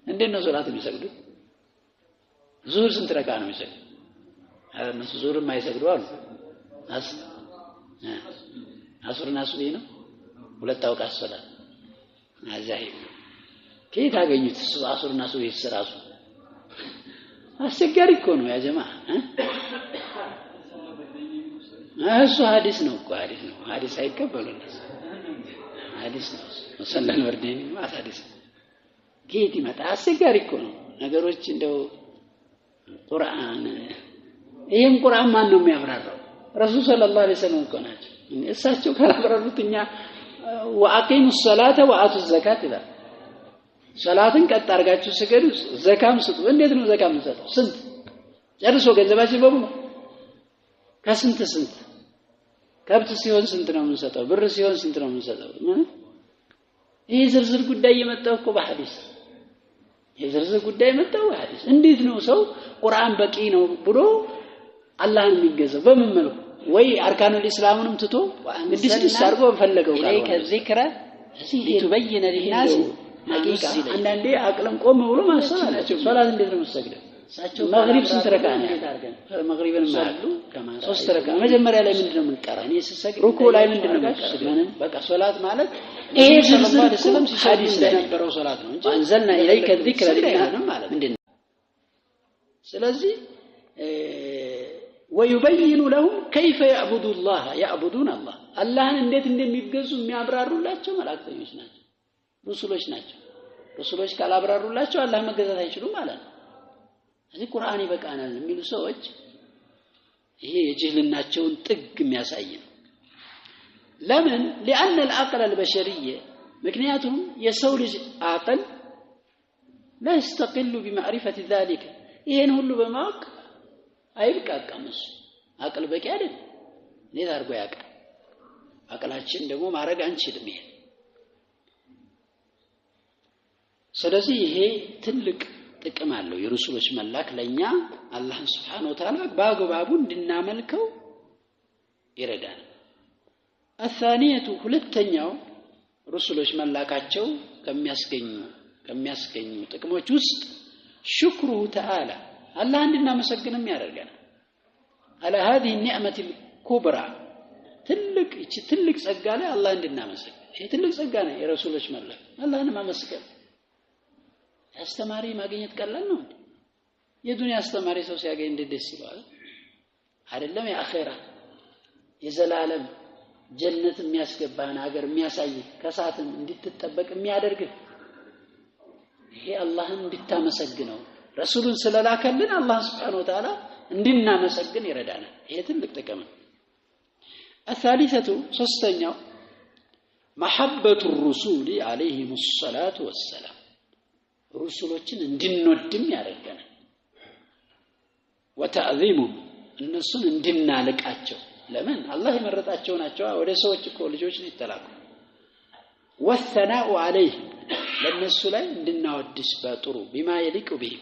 እንዴት ነው ሶላት የሚሰግዱት ዙህር ስንት ረካ ነው የሚሰግዱት እነሱ ዙህርም አይሰግዱ አሉ አስርና ሱብሂ ነው ሁለት አውቃት ሶላት አዛሂ ከየት አገኙት አስርና ሱብሂ ስራሱ አስቸጋሪ እኮ ነው ያ ጀማ እሱ ሐዲስ ነው እኮ ሐዲስ አይቀበሉም ሐዲስ ነው ወሰለን ወርደኝ ማለት ሐዲስ ከየት ይመጣ አስቸጋሪ እኮ ነው ነገሮች እንደው ቁርአን ይሄን ቁርአን ማን ነው የሚያብራራው ረሱል ሰለላሁ ዐለይሂ ወሰለም እኮ ናቸው እሳቸው ካላብራሩትኛ ወአቂሙ الصلاه واتوا الزكاه ይላል ሶላትን ቀጥ አድርጋችሁ ስገዱ ዘካም ስጡ እንዴት ነው ዘካም የምንሰጠው ስንት ጨርሶ ገንዘባችን በሙሉ ከስንት ከብት ሲሆን ስንት ነው የምንሰጠው ብር ሲሆን ስንት ነው የምንሰጠው ይሄ ዝርዝር ጉዳይ የመጣው እኮ በሐዲስ የዝርዝር ጉዳይ የመጣው በሐዲስ እንዴት ነው ሰው ቁርአን በቂ ነው ብሎ አላህን የሚገዛው በምን መልኩ ወይ አርካኑል እስላምንም ትቶ እንዲስስ አርጎ ፈለገው ጋር ከዚክራ ሊተበየነ للناس ሐቂቃ አንዳንዴ አቅለም ቆም ብሎ ማሰብ አላቸው ሶላት እንዴት ነው የምትሰግደው ሳቸው መግሪብ ስንት ረካ ነው መግሪብን ማሉ ሶስት ረካ መጀመሪያ ላይ ምንድነው የምንቀራው እኔ ስሰግድ ሩኩ ላይ ምንድነው የምንቀራው በቃ ሶላት ማለት ይሄ ሰለላሁ ዐለይሂ ወሰለም ሐዲስ ላይ የነበረው ሶላት ነው እንጂ አንዘልና ኢለይከ ዚክረ ሊልናም ማለት ምንድነው ስለዚህ ويبين لهم كيف يعبدون الله አላህን እንዴት እንደሚገዙ የሚያብራሩላቸው መላእክተኞች ናቸው ሩሱሎች ናቸው ሩሱሎች ካላብራሩላቸው አላህ መገዛት አይችሉም ማለት ነው እዚህ ቁርአን ይበቃናል የሚሉ ሰዎች ይሄ የጅህልናቸውን ጥግ የሚያሳይ ነው ለምን لأن العقل البشري ምክንያቱም የሰው ልጅ አቅል لا يستقل بمعرفة ذلك ይሄን ሁሉ በማወቅ አይብቃቃም እሱ አቅል በቂ አይደል እንዴት አድርጎ ያውቃል አቅላችን ደግሞ ማድረግ አንችልም ይሄ ስለዚህ ይሄ ትልቅ ጥቅም አለው የረሱሎች መላክ ለኛ አላህ Subhanahu Wa Ta'ala በአግባቡ እንድናመልከው ይረዳል الثانية ሁለተኛው ረሱሎች መላካቸው ከሚያስገኙ ጥቅሞች ውስጥ شكره تعالى አላህ እንድናመሰግንም ያደርገናል على هذه النعمة الكبرى ትልቅ ጸጋ ላይ አላህ እንድናመሰግን ይሄ ትልቅ ጸጋ ነው የረሱሎች መላክ አላህን ማመስገን አስተማሪ ማግኘት ቀላል ነው የዱንያ አስተማሪ ሰው ሲያገኝ እንዴት ደስ ይላል አይደለም የአኺራ የዘላለም ጀነት የሚያስገባህን ሀገር የሚያሳይ ከሳትም እንድትጠበቅ የሚያደርግ ይሄ አላህን እንድታመሰግነው ረሱሉን ስለላከልን አላህ Subhanahu Wa Ta'ala እንድናመሰግን ይረዳናል ይሄ ትልቅ ጥቅም ነው الثالثة ሶስተኛው محبة الرسول عليهم الصلاة والسلام رسولችን እንድንወድም ያደርገናል وتعظيمهم እነሱን እንድናልቃቸው ለምን አላህ የመረጣቸው ናቸው ወደ ሰዎች እኮ ልጆች ነው ይተላኩ والثناء عليه ለነሱ ላይ እንድናወድስ በጥሩ بما يليق به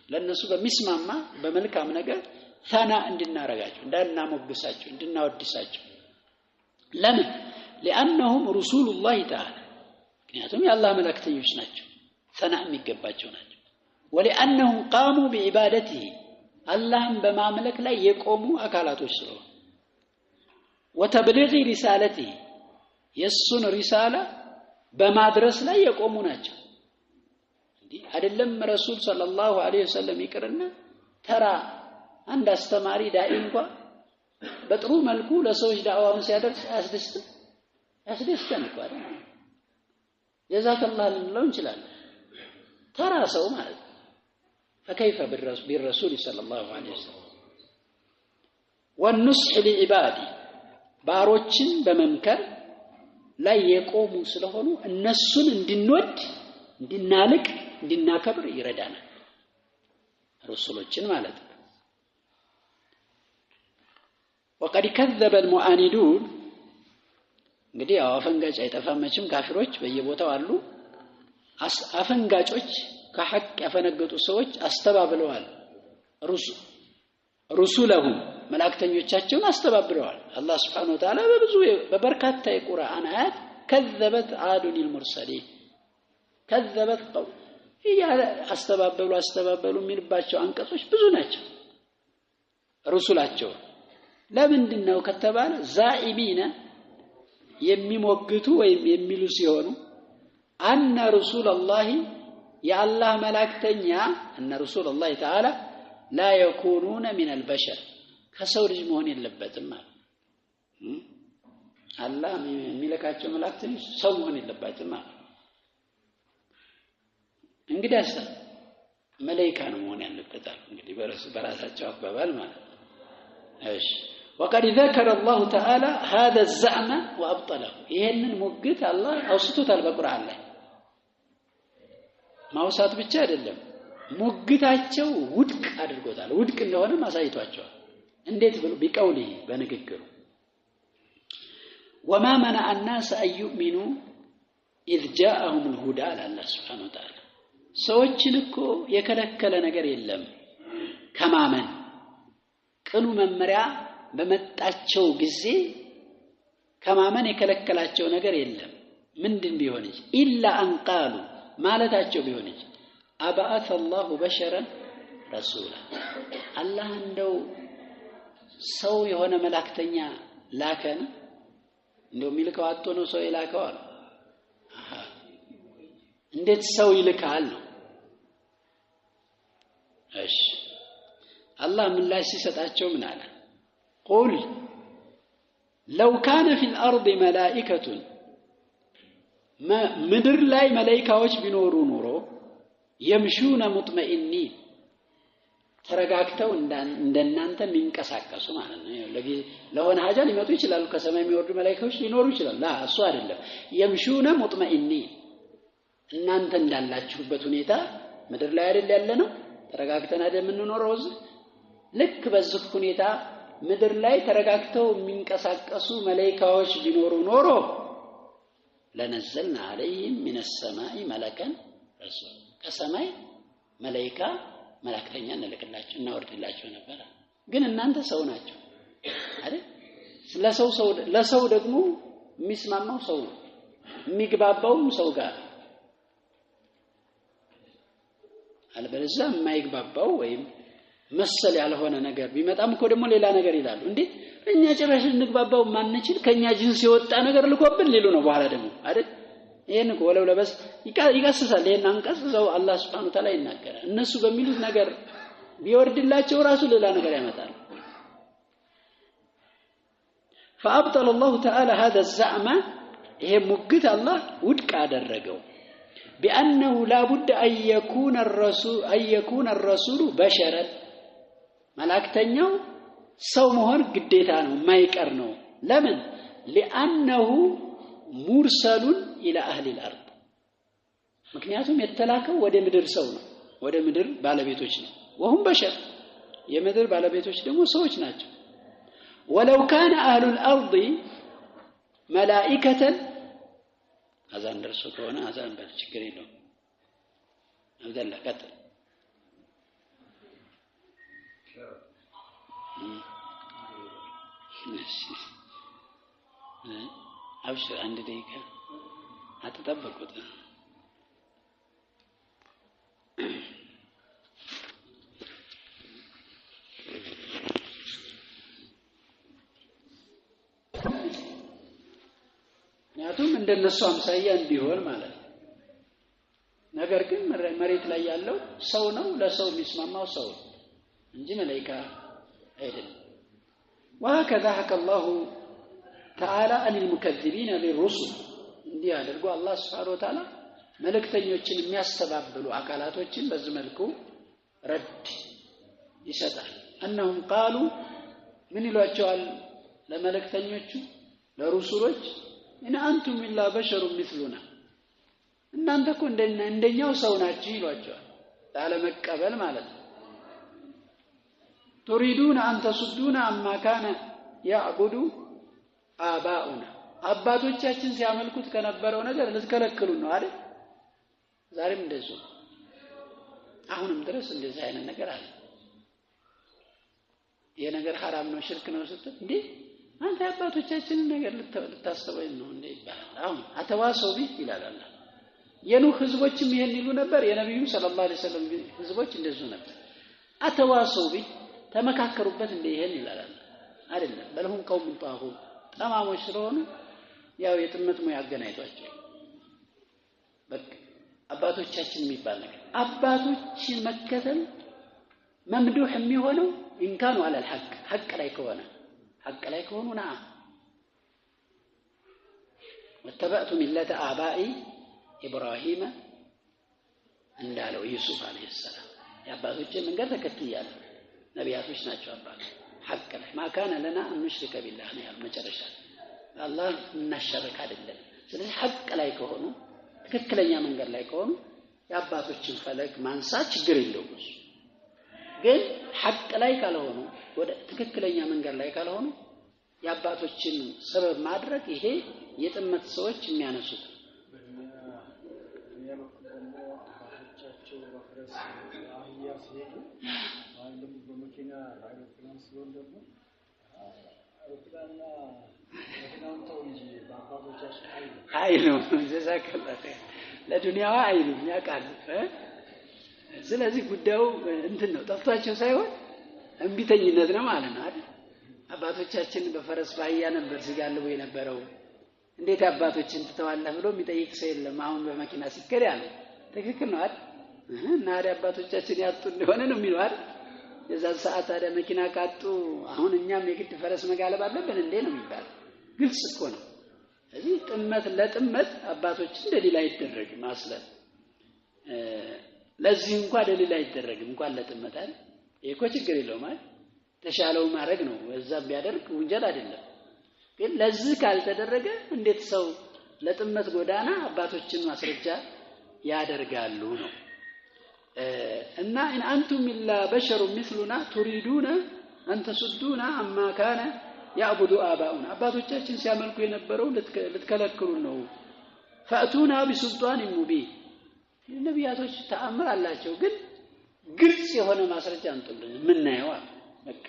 ለነሱ በሚስማማ በመልካም ነገር ثنا እንድናረጋቸው እንዳናሞግሳቸው እንድናወድሳቸው ለምን لانهم رسول الله تعالى ምክንያቱም የአላህ መላእክተኞች ናቸው ثنا የሚገባቸው ናቸው ولانهم قاموا بعبادته አላህን በማምለክ ላይ የቆሙ አካላቶች ስለሆኑ وتبليغ رسالته የሱን ሪሳላ በማድረስ ላይ የቆሙ ናቸው እንዴ አይደለም ረሱል ሰለላሁ ዐለይሂ ወሰለም ይቅርና ተራ አንድ አስተማሪ ዳኢ እንኳን በጥሩ መልኩ ለሰዎች ዳዕዋውን ሲያደርስ ያስደስተን እኮ አይደል ጀዛከላሁ ልንለው እንችላለን ተራ ሰው ማለት فكيف بالرسول صلى الله عليه وسلم والنصح لعباده ባሮችን በመምከር ላይ የቆሙ ስለሆኑ እነሱን እንድንወድ እንድናልቅ እንድናከብር ይረዳናል ረሱሎችን ማለት ነው وقد كذب المعاندون እንግዲህ አፈንጋጭ አይጠፋመችም ካፊሮች በየቦታው አሉ አፈንጋጮች ከሐቅ ያፈነገጡ ሰዎች አስተባብለዋል ሩሱለሁም መላእክተኞቻቸውን አስተባብለዋል አላህ Subhanahu Wa Ta'ala በበርካታ የቁርአን አያት كذبت عاد المرسلين كذبت قوم አስተባበሉ የሚልባቸው አንቀጾች ብዙ ናቸው ሩሱላቸው ለምንድነው ከተባለ ዛኢቢና የሚሞግቱ ወይም የሚሉ ሲሆኑ አነ ረሱላህ የአላህ መላእክተኛ እነ ረሱላህ تعالى لا يكونون من البشر ከሰው ልጅ መሆን የለበትም ማለት አላህ የሚልካቸው መላእክቶች ሰው መሆን የለባትም ማለት እንግዲህ መላእክት ነው መሆን ያለበታል እንግዲህ በራሳቸው አባባል ማለት እሺ وقد ذكر الله تعالى هذا الزعم وابطله ይሄንን ሙግት አላህ አውስቶታል በቁርአን ላይ ማውሳት ብቻ አይደለም ሙግታቸው ውድቅ አድርጎታል ውድቅ እንደሆነ ማሳይቷቸዋል እንዴት ብሎ ቢቀውሊ በንግግሩ وما منع الناس ان يؤمنوا اذ جاءهم الهدى الله سبحانه وتعالى ሰዎችን እኮ የከለከለ ነገር የለም ከማመን ቅኑ መመሪያ በመጣቸው ጊዜ ከማመን የከለከላቸው ነገር የለም ምንድን ቢሆን እንጂ ኢላ አንቃሉ ማለታቸው ቢሆን እንጂ አባአተ الله بشرا رسولا አላህ እንደው ሰው የሆነ መላእክተኛ ላከን እንደው ሚልከው አጥቶ ነው ሰው ይላከው አለ እንዴት ሰው ይልካል ነው እሺ አላህ ምላሽ ሲሰጣቸው ምን አለ قل لو كان في الارض ملائكه ምድር ላይ መላእክቶች ቢኖሩ ኖሮ يمشون مطمئنين ተረጋግተው እንደናንተ የሚንቀሳቀሱ ማለት ነው ለሆነ ሀጃ ሊመጡ ይችላሉ ከሰማይ የሚወርዱ መላእክቶች ሊኖሩ ይችላል ላ እሱ አይደለም يمشون مطمئنين እናንተ እንዳላችሁበት ሁኔታ ምድር ላይ አይደል ያለነው ተረጋግተን አይደል የምንኖረው ልክ በዚህ ሁኔታ ምድር ላይ ተረጋግተው የሚንቀሳቀሱ መላእክቶች ቢኖሩ ኖሮ ለነዘልና عليهم من السماء ملكا رسول ከሰማይ መላእክታ መላእክተኛ እንልክላቸው እናወርድላቸው ነበር ግን እናንተ ሰው ናቸው አይደል ለሰው ደግሞ የሚስማማው ሰው ነው የሚግባባውም ሰው ጋር አልበለዚያ የማይግባባው ወይም መሰል ያልሆነ ነገር ቢመጣም እኮ ደግሞ ሌላ ነገር ይላሉ እንዴ እኛ ጭራሽ እንግባባው ማንችል ከኛ ጅንስ የወጣ ነገር ልቆብን ሊሉ ነው በኋላ ደግሞ አይደል ይሄን እኮ ወለው ለበስ ይቀስሳል ይሄን አንቀስ ዘው አላህ Subhanahu Ta'ala ይናገራል እነሱ በሚሉት ነገር ቢወርድላቸው ራሱ ሌላ ነገር ያመጣል فأبطل الله تعالى هذا الزعم ይሄ ሙግት አላህ ውድቅ አደረገው بأنه لا بد أن يكون الرسول بشرا ملائكتኛው ሰው መሆን ግዴታ ነው ማይቀር ነው ለምን لأنه مرسل إلى أهل الأرض ምክንያቱም የተላከው ወደ ምድር ሰው ነው ወደ ምድር ባለቤቶች ነው وهم بشر የምድር ባለቤቶች ደግሞ ሰዎች ናቸው ولو كان أهل الأرض ملائكة أذان درسوا كونا أذان بالشكرين له أبدا لا قتل أبشر عند ديك هتطبقوا ምክንያቱም እንደነሱ አምሳያ እንዲሆን ማለት ነው ነገር ግን መሬት ላይ ያለው ሰው ነው ለሰው የሚስማማው ሰው እንጂ መላእክት አይደለም وهكذا حكى الله تعالى عن المكذبين للرسل እንዲህ አድርጎ አላህ Subhanahu Wa Ta'ala መልእክተኞችን የሚያስተባብሉ አካላቶችን በዚህ መልኩ ረድ ይሰጣል أنهم قالوا ምን ይሏቸዋል ለመልእክተኞቹ ለሩሱሎች إن أنتم إلا بشر مثلنا እናንተ እኮ እንደኛው ሰው ናችሁ ይሏቸዋል ታለ መቀበል ማለት ነው تريدون أن تصدونا عما كان يعبد آباؤنا አባቶቻችን ሲያመልኩት ከነበረው ነገር ልትከለክሉን ነው አይደል ዛሬም እንደዚህ አሁንም ድረስ እንደዚህ አይነት ነገር አለ የነገር حرام ነው ሽርክ ነው ስትል እንዴ አንተ አባቶቻችን ነገር ልታስተውል ነው እንዴ ይባላል አሁን አተዋሰው ቢት ይላል አላህ የኑህ ህዝቦችም ይሄን ይሉ ነበር የነብዩ ሰለላሁ ዐለይሂ ወሰለም ህዝቦች እንደዚህ ነበር አተዋሰው ቢት ተመካከሩበት እንደ ይሄን ይላል አይደለም በለሁም ቀውም ጣሁ ጠማሞች ስለሆኑ ያው የጥመት ሙያ አገናኝቷቸው በቃ አባቶቻችን የሚባል ነገር አባቶችን መከተል መምዱህ የሚሆነው እንካኑ على الحق حق ላይ ከሆነ حق ላይ ከሆኑ نعم واتبعت ملة آبائي إبراهيم እንዳለው ኢየሱስ አለይሂ ሰላም ያባቶችን መንገድ ተከትያለሁ ነቢያቶች ናቸው አባቶች حق ላይ ما كان لنا أن نشرك بالله ነው ያለው መጨረሻ አላህ እናሸርክ አይደለም ስለዚህ حق ላይ ከሆኑ ትክክለኛ መንገድ ላይ ከሆኑ ያባቶችን ፈለግ ማንሳት ችግር የለውም ግን حق ላይ ካልሆኑ ወደ ትክክለኛ መንገድ ላይ ካልሆኑ ያባቶችን ሰበብ ማድረግ ይሄ የጥመት ሰዎች የሚያነሱት አይኑ ዘዛከላተ ለዱንያዋ አይኑ ያቃል ስለዚህ ጉዳዩ እንትን ነው ጠፍቷቸው ሳይሆን እንቢተኝነት ነው ማለት ነው አይደል አባቶቻችን በፈረስ ባያ ነበር ሲጋልቡ የነበረው እንዴት አባቶችን ተተዋለህ ብሎ የሚጠይቅ ሰው የለም አሁን በመኪና ሲከር ያለ ትክክል ነው አይደል እና አባቶቻችን ያጡ እንደሆነ ነው የሚለው አይደል የዛ ሰዓት አደ መኪና ካጡ አሁን እኛም የግድ ፈረስ መጋለብ አለብን እንዴ ነው የሚባለው ግልጽ እኮ ነው እዚህ ጥመት ለጥመት አባቶች እንደሌላ አይደረግም አስለን ለዚህ እንኳን ደሊል አይደረግም እንኳን ለጥመት አይደል እኮ ችግር የለውም አይደል ተሻለው ማድረግ ነው እዛ ቢያደርግ ወንጀል አይደለም ግን ለዚህ ካልተደረገ እንዴት ሰው ለጥመት ጎዳና አባቶችን ማስረጃ ያደርጋሉ ነው እና ان انتم الا بشر مثلنا تريدون አንተ ሱዱና አማ ካነ ያዕቡዱ አባኡና አባቶቻችን ሲያመልኩ የነበረው ልትከለክሉን ነው ፈአቱና ቢሱልጣን ሙቢን ነቢያቶች ተአምር አላቸው ግን ግልጽ የሆነ ማስረጃ አንጡልን ምን ነው በቃ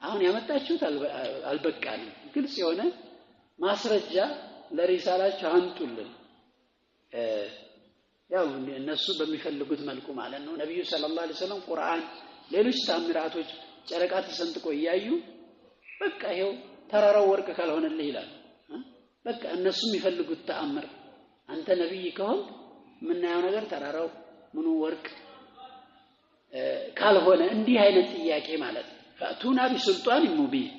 አሁን ያመጣችሁት አልበቃንም ግልጽ የሆነ ማስረጃ ለሪሳላችሁ አንጡልን ያው እነሱ በሚፈልጉት መልኩ ማለት ነው ነብዩ ሰለላሁ ዐለይሂ ወሰለም ቁርአን ሌሎች ተአምራቶች ጨረቃ ተሰንጥቆ ያዩ በቃ ይሄው ተራራው ወርቅ ካልሆነልህ ይላል በቃ እነሱ የሚፈልጉት ተአምር አንተ ነብይ ከሆን ምናየው ነገር ተራራው ምኑ ወርቅ ካልሆነ እንዲህ አይነት ጥያቄ ማለት ፈአቱና ቢሱልጣን ሙቢን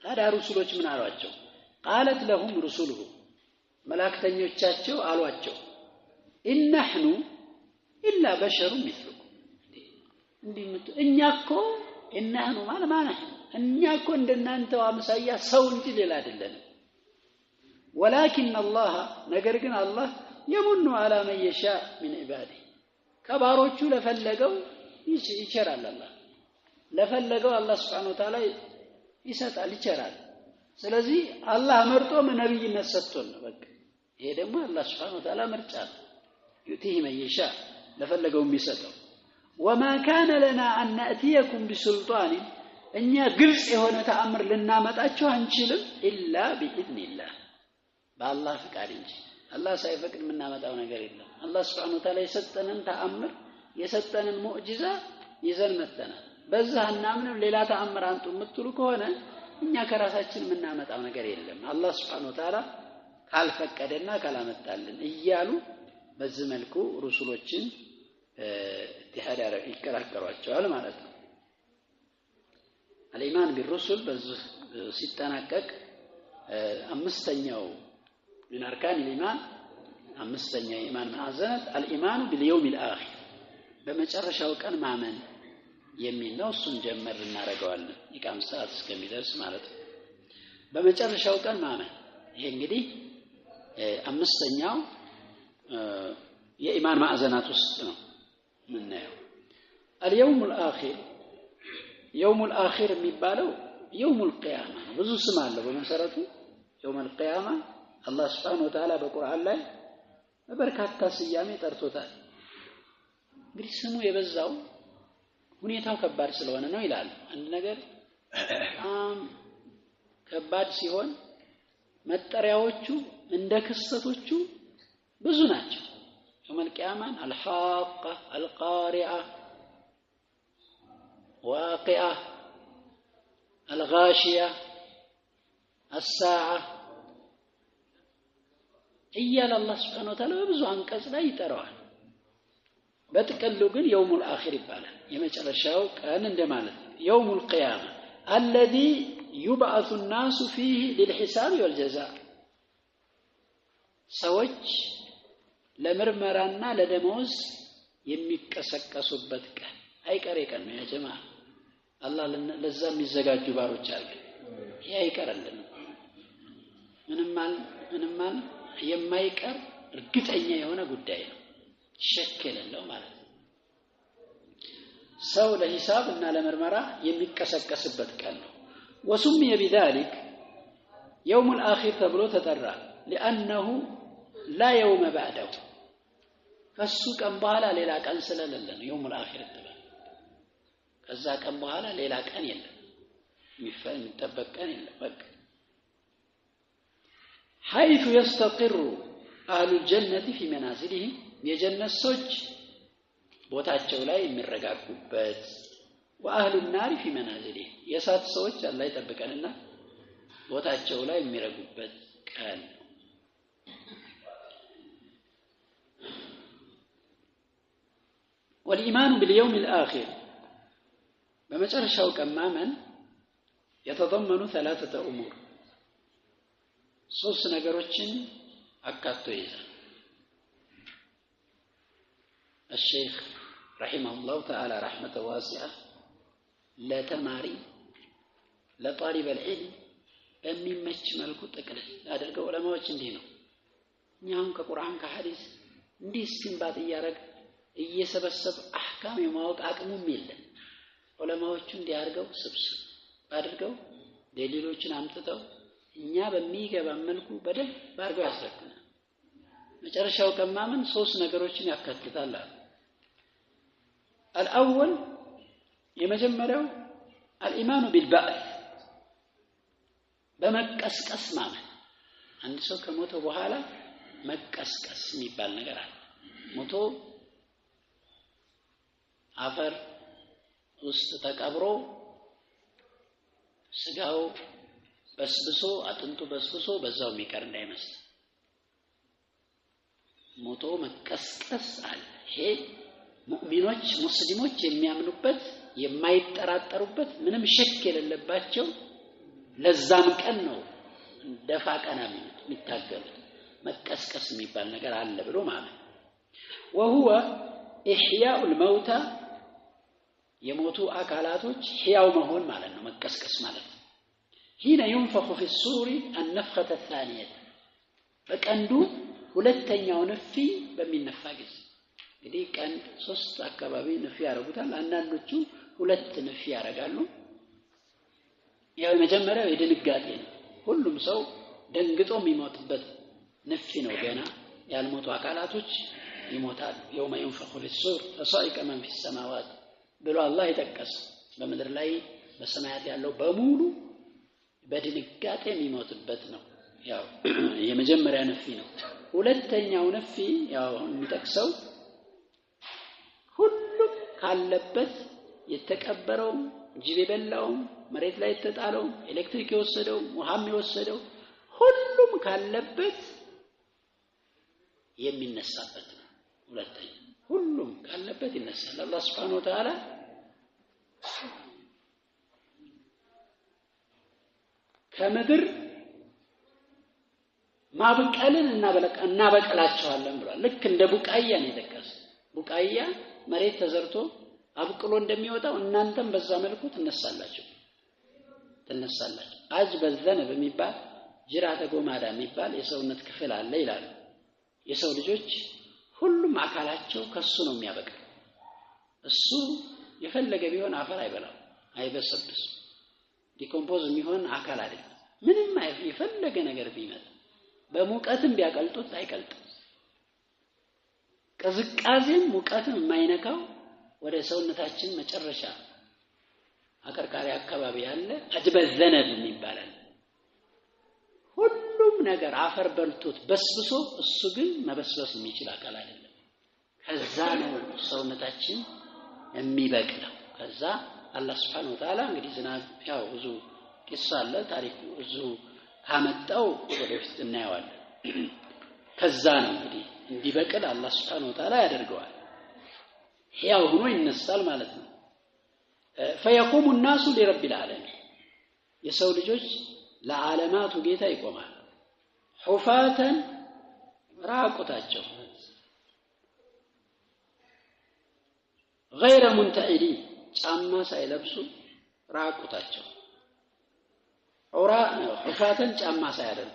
ታዲያ ሩሱሎች ምን አሏቸው قالت لهم رسلهم መላእክተኞቻቸው አሏቸው ኢነህኑ ኢላ በሸሩ مثلكم እንዲምት እኛኮ ኢነህኑ ማለት እኛኮ እንደናንተው አምሳያ ሰው እንጂ ሌላ አይደለም ولكن الله ነገር ግን አላህ يمن على من يشاء من عباده ከባሮቹ ለፈለገው ይቸራል አላህ ለፈለገው አላህ Subhanahu Wa Ta'ala ይሰጣል ይቸራል ስለዚህ አላህ መርጦ ነብይነት ሰጥቶን ነው በቃ ይሄ ደግሞ አላህ Subhanahu Wa Ta'ala ምርጫ يؤتيه من يشاء ለፈለገው የሚሰጠው وما كان لنا ان ناتيكم بسلطان እኛ ግልጽ የሆነ ተአምር ልናመጣችሁ አንችልም ኢላ باذن الله በአላህ ፍቃድ እንጂ አላህ ሳይፈቅድ ምናመጣው ነገር የለም አላህ Subhanahu Wa Ta'ala የሰጠንን ተአምር የሰጠንን ሙዕጂዛ ይዘን መተናል በዛ እናምንም ሌላ ተአምር አንጡ የምትሉ ከሆነ እኛ ከራሳችን ምናመጣው ነገር የለም አላህ Subhanahu Wa Ta'ala ካልፈቀደና ካላመጣልን እያሉ በዚህ መልኩ ሩሱሎችን ኢትሃድ ይከራከሯቸዋል ማለት ነው አልኢማን ቢሩሱል በዚህ ሲጠናቀቅ አምስተኛው من أركان الإيمان أمستني إيمان معزنة الإيمان باليوم الآخر بمجرشة وكان معمن يمين نوصن جمر النار قوالنا يكام ساعات كم يدرس مالته بمجرشة وكان معمن ينجدي أمستني يا إيمان معزنة وسطنا من نيو اليوم الآخر يوم الآخر ميبالو يوم القيامة بزو سمع له بمسارته يوم القيامة الله سبحانه وتعالى በቁርአን ላይ በርካታ ስያሜ ጠርቶታል እንግዲህ ስሙ የበዛው ሁኔታው ከባድ ስለሆነ ነው ይላል አንድ ነገር ከባድ ሲሆን መጠሪያዎቹ እንደ ክስተቶቹ ብዙ ናቸው يوم القيامة الحاقة القارعة واقعة الغاشية الساعة እያለ አላህ Subhanahu Wa Ta'ala በብዙ አንቀጽ ላይ ይጠራዋል በጥቅሉ ግን يوم الآخر ይባላል የመጨረሻው ቀን እንደማለት ነው يوم القيامة الذي يبعث الناس فيه للحساب والجزاء ሰዎች ለምርመራና ለደሞዝ የሚቀሰቀሱበት ቀን አይቀሬ ቀን ነው ያ ጀማዓ አላህ ለዛ የሚዘጋጁ ባሮች አሉ ይሄ አይቀርልንም ምንም የማይቀር እርግጠኛ የሆነ ጉዳይ ነው ሸክ የሌለው ማለት ነው ሰው ለሂሳብና ለምርመራ የሚቀሰቀስበት ቀን ነው وسمي بذلك يوم الآخر ተብሎ ተጠራ لأنه لا يوم بعده ከሱ ቀን በኋላ ሌላ ቀን ስለሌለ ነው يوم الآخر ተባለ ከዛ ቀን በኋላ ሌላ ቀን የለም የሚጠበቅ ቀን የለም በቃ حيث يستقر أهل الجنة في منازلهم የጀነት ሰዎች ቦታቸው ላይ የሚረጋጉበት وأهل النار في منازلهم የሳት ሰዎች አላህ ይጠብቀንና ቦታቸው ላይ የሚረጉበት ቀን والإيمان باليوم الآخر በመጨረሻው ቀን ማመን يتضمن ثلاثة أمور ሶስት ነገሮችን አካቶ ይዛል الشيخ رحمه الله تعالى رحمة واسعة لا تماري لا طالب العلم በሚመች መልኩ ጠቅለል አድርገው ዑለማዎች እንዲህ ነው እኛም ከቁርአን ከሐዲስ እንዲህ እስቲንባጥ እያረግ እየሰበሰብ አህካም የማወቅ አቅሙም የለም ዑለማዎቹ እንዲያርገው ስብስብ አድርገው ደሊሎችን አምጥተው እኛ በሚገባ መልኩ በደንብ አድርገው ያስረዱናል። መጨረሻው ከማመን 3 ነገሮችን ያካትታል። الأول የመጀመሪያው الإيمان بالبعث በመቀስቀስ ማመን። አንድ ሰው ከሞተ በኋላ መቀስቀስ የሚባል ነገር አለ። ሞቶ አፈር ውስጥ ተቀብሮ ስጋው በስብሶ አጥንቱ በስብሶ በዛው የሚቀር እንዳይመስል ሞቶ መቀስቀስ አለ። ይሄ ሙእሚኖች ሙስሊሞች የሚያምኑበት የማይጠራጠሩበት ምንም ሸክ የሌለባቸው ለዛም ቀን ነው ደፋ ቀና የሚታገሉት። መቀስቀስ የሚባል ነገር አለ ብሎ ማለት وهو إحياء الموتى የሞቱ አካላቶች ሕያው መሆን ማለት ነው መቀስቀስ ማለት ነው። هنا ينفخ في الصور النفخة الثانية በቀንዱ ሁለተኛው ነፊ በሚነፋ ጊዜ እንግዲህ ቀን 3 አካባቢ ነፊ ያረጉታል። አንዳንዶቹ 2 ነፊ ያረጋሉ። ያው የመጀመሪያው የድንጋጤ ነው። ሁሉም ሰው ደንግጦ የሚሞትበት ነፊ ነው። ገና ያልሞቱ አካላቶች ይሞታሉ። يوم ينفخ في الصور فصائق من في السماوات ብሎ አላህ ይጠቀስ። በመድር ላይ በሰማያት ያለው በሙሉ በድንጋጤ የሚሞትበት ነው። ያው የመጀመሪያ ነፊ ነው። ሁለተኛው ነፊ ያው የሚጠቅሰው ሁሉም ካለበት የተቀበረው ጅብ የበላው መሬት ላይ የተጣለው ኤሌክትሪክ የወሰደው ውሃም የወሰደው ሁሉም ካለበት የሚነሳበት ነው። ሁለተኛ ሁሉም ካለበት ይነሳል። አላህ Subhanahu Wa Ta'ala ከምድር ማብቀልን እናበቀላቸዋለን ብሏል። ልክ እንደ ቡቃያ ነው የተከሰ ቡቃያ መሬት ተዘርቶ አብቅሎ እንደሚወጣው እናንተም በዛ መልኩ ትነሳላችሁ። አጅ በዘነ በሚባል ጅራተ ጎማዳ የሚባል የሰውነት ክፍል አለ ይላሉ። የሰው ልጆች ሁሉም አካላቸው ከሱ ነው የሚያበቅለው። እሱ የፈለገ ቢሆን አፈር አይበላው አይበሰብስ ዲኮምፖዝ የሚሆን አካል አይደለም። ምንም የፈለገ ነገር ቢመጣ በሙቀትም ቢያቀልጡት አይቀልጥም። ቅዝቃዜም ሙቀትም የማይነካው ወደ ሰውነታችን መጨረሻ አከርካሪ አካባቢ ያለ አጅበዘነብ ይባላል። ሁሉም ነገር አፈር በልቶት በስብሶ እሱ ግን መበስበስ የሚችል አካል አይደለም። ከዛ ነው ሰውነታችን የሚበቅለው። ከዛ አላህ Subhanahu Wa Ta'ala እንግዲህ ዝናብ ያው ብዙ ቂሳ አለ ታሪኩ ብዙ ካመጣው ወደፊት እናየዋለን። ከዛ ነው እንግዲህ እንዲበቅል አላህ Subhanahu Wa Ta'ala ያደርገዋል። ሕያው ሆኖ ይነሳል ማለት ነው። فيقوم الناس لرب العالمين የሰው ልጆች ለዓለማቱ ጌታ ይቆማል። ሁፋተን ራቁታቸው غير منتعلين ጫማ ሳይለብሱ ራቁታቸው ሁፋተን ጫማ ሳያደርጉ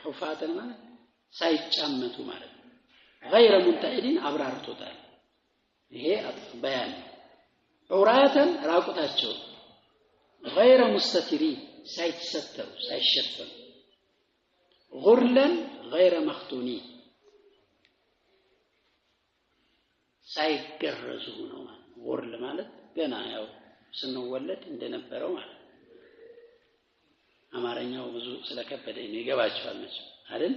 ሁፋተን ማለት ሳይጫመቱ ማለት ነው። غير منتعلين አብራርቶታል። ይሄ በያን ዑራተን ራቁታቸው غير مستترين ሳይሰተሩ ሳይሸፈኑ غرلا غير مختونين ሳይገረዙ ነው ማለት غرل ማለት ገና ያው ስንወለድ እንደነበረው ማለት አማርኛው ብዙ ስለከበደኝ ነው ይገባችኋል መቼም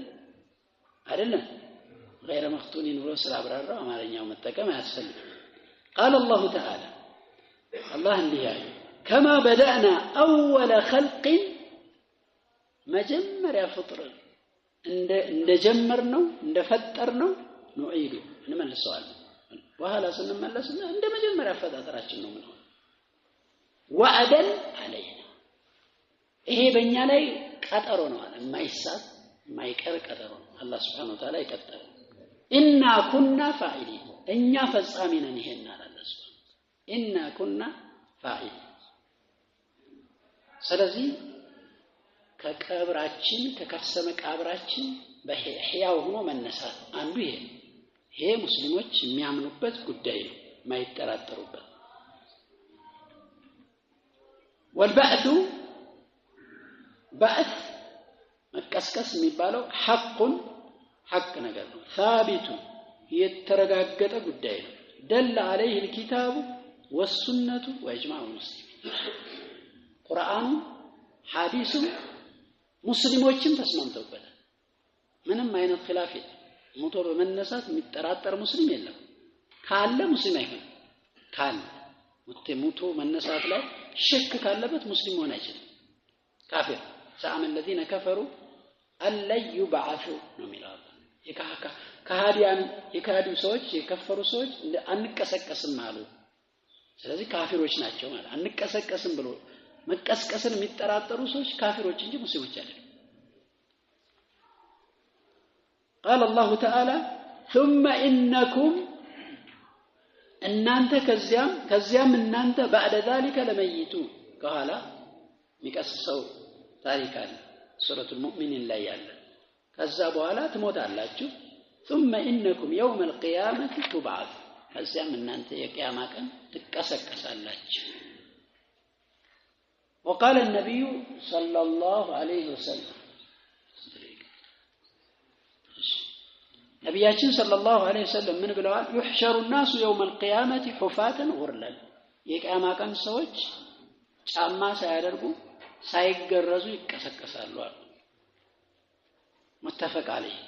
አይደለም غير مختونين ብሎ ስላብራራው አማርኛው መጠቀም አያስፈልግም። قال الله تعالى الله እንዲህ ያለ كما بدأنا أول خلق መጀመሪያ ፍጥር እንደጀመርነው እንደፈጠርነው نعيد እንመልሰዋለን። በኋላ ስንመለስ እንደ መጀመሪያ ፈጣጠራችን ነው ማለት وعدا علينا ይሄ በእኛ ላይ ቀጠሮ ነው አለ የማይሳት የማይቀር ቀጠሮ ነው። አላህ Subhanahu Wa Ta'ala ይቀጠረ إنا كنا فاعلين እኛ ፈጻሚ ነን ይሄን አለ አላህ إنا كنا فاعلين። ስለዚህ ከቀብራችን ከከርሰ መቃብራችን በሕያው ሆኖ መነሳት አንዱ ይሄ ሙስሊሞች የሚያምኑበት ጉዳይ ነው የማይጠራጠሩበት። والبعث بعث መቀስቀስ የሚባለው حق ነገር ነው ثابت የተረጋገጠ ጉዳይ ነው دل عليه الكتاب والسنة واجماع المسلمين ቁርአኑ ሐዲሱ ሙስሊሞችም ተስማምተውበታል ምንም አይነት ኺላፍ የለም ሞቶ በመነሳት የሚጠራጠር ሙስሊም የለም ካለ ሙስሊም አይሆንም ካለ ሞቶ መነሳት ላይ ሽክ ካለበት ሙስሊም ሆነ አይችልም ካፊር زعم الذين كفروا أن يبعثوا ነው የሚለው ከሃዲያን የካዱ ሰዎች የከፈሩ ሰዎች አንቀሰቀስም አሉ ስለዚህ ካፊሮች ናቸው ማለት አንቀሰቀስም ብሎ መቀስቀስን የሚጠራጠሩ ሰዎች ካፊሮች እንጂ ሙስሊሞች አይደሉም قال الله تعالى ثم إنكم እናንተ ከዚያም እናንተ بعد ذلك لميتون قال ሚቀሰው ታሪክ አለ ሱረቱ ሙእሚኒን ላይ ያለ ከዛ በኋላ ትሞታላችሁ ثم إنكم يوم القيامة تبعث ከዚያም እናንተ የቂያማ ቀን ትቀሰቀሳላችሁ وقال النبي صلى الله عليه وسلم ነብያችን ሰለላሁ ዐለይሂ ወሰለም ምን ብለዋል يحشر الناس يوم القيامة حفاة غرلا የቂያማ ቀን ሰዎች ጫማ ሳያደርጉ ሳይገረዙ ይቀሰቀሳሉ متفق عليه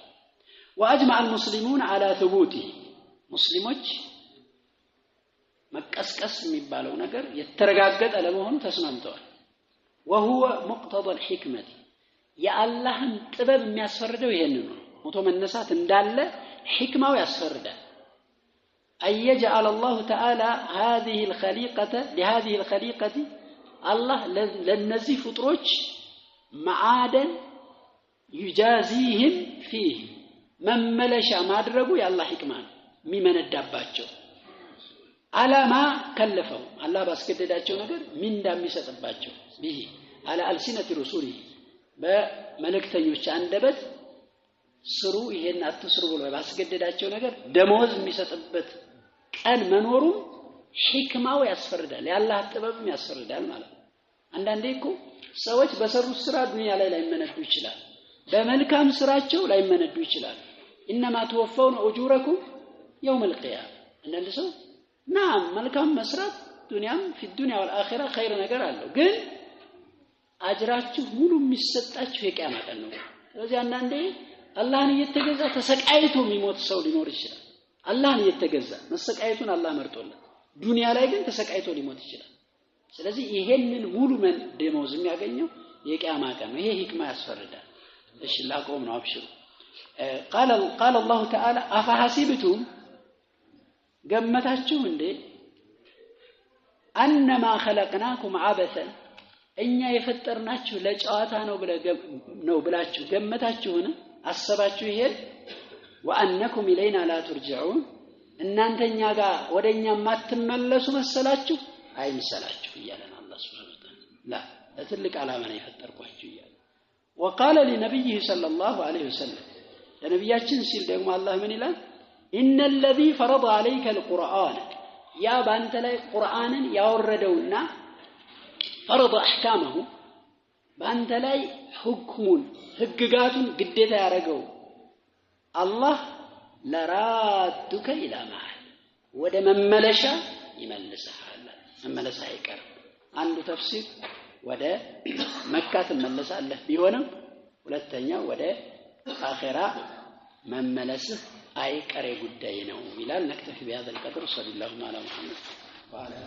واجمع المسلمون على ثبوته ሙስሊሞች መቀስቀስ የሚባለው ነገር የተረጋገጠ ለመሆኑ ተስማምተዋል وهو مقتضى الحكمة يا الله ጥበብ የሚያስፈርደው ይሄንን ነው ሞቶ መነሳት እንዳለ ሕክማው ያስፈርዳል أيجعل الله تعالى هذه الخليقة الله ለነዚህ ፍጥሮች معادن يجازيهم فيه መመለሻ ማድረጉ ያላህ ሕክማ ነው የሚመነዳባቸው አላማ ከለፈው አላህ ባስገደዳቸው ነገር ምን እንደሚሰጥባቸው ቢሂ على ألسنة رسوله በመልእክተኞች አንደበት ስሩ ይሄን አትስሩ ብሎ ባስገደዳቸው ነገር ደሞዝ የሚሰጥበት ቀን መኖሩ ሕክማው ያስፈርዳል ያላህ ጥበብም ያስፈርዳል ማለት ነው አንዳንዴ እኮ ሰዎች በሰሩት ስራ ዱንያ ላይ ላይመነዱ ይችላል በመልካም ስራቸው ላይመነዱ ይችላል انما توفون اجوركم يوم القيامه አንዳንድ ሰው نعم መልካም መስራት ዱንያም في الدنيا والاخره خير ነገር አለው ግን አጅራችሁ ሙሉ የሚሰጣችሁ የቂያማ ቀን ነው ስለዚህ አንዳንዴ አላህን እየተገዛ ተሰቃይቶ የሚሞት ሰው ሊኖር ይችላል አላህን እየተገዛ መሰቃይቱን አላህ መርጦለት ዱንያ ላይ ግን ተሰቃይቶ ሊሞት ይችላል ስለዚህ ይሄንን ሙሉ ደሞዝ የሚያገኘው የቂያማ ቀን ነው ይሄ ሕክማ ያስፈርዳል እሺ ላቆም ነው አብሽሩ قال الله تعالى أفحسبتم ገመታችሁ እንዴ أنما خلقناكم عبثا እኛ የፈጠርናችሁ ለጨዋታ ነው ብላችሁ ገመታችሁን አሰባችሁ ይሄ وأنكم إلينا لا ترجعون እናንተኛ ጋር ወደኛ ማትመለሱ መሰላችሁ አይምሰላችሁ ይላል አላህ Subhanahu Wa Ta'ala لا ለትልቅ ዓላማ ነው የፈጠርኳችሁ ይላል وقال لنبيه صلى الله عليه وسلم ለነብያችን ሲል ደግሞ አላህ ምን ይላል إن الذي فرض عليك القرآن يا ባንተ ላይ ቁርአንን ያወረደውና فرض احكامه ባንተ ላይ ሁክሙን ህግጋቱን ግዴታ ያረጋው አላህ ለራዱከ ኢላ ማል ወደ መመለሻ ይመልስሃል መመለስ አይቀርም አንዱ ተፍሲር ወደ መካ ትመለሳለህ ቢሆንም ሁለተኛው ወደ አኺራ መመለስህ አይቀሬ ጉዳይ ነው ይላል ነክተፊ بهذا القدر صلى الله على محمد وعلى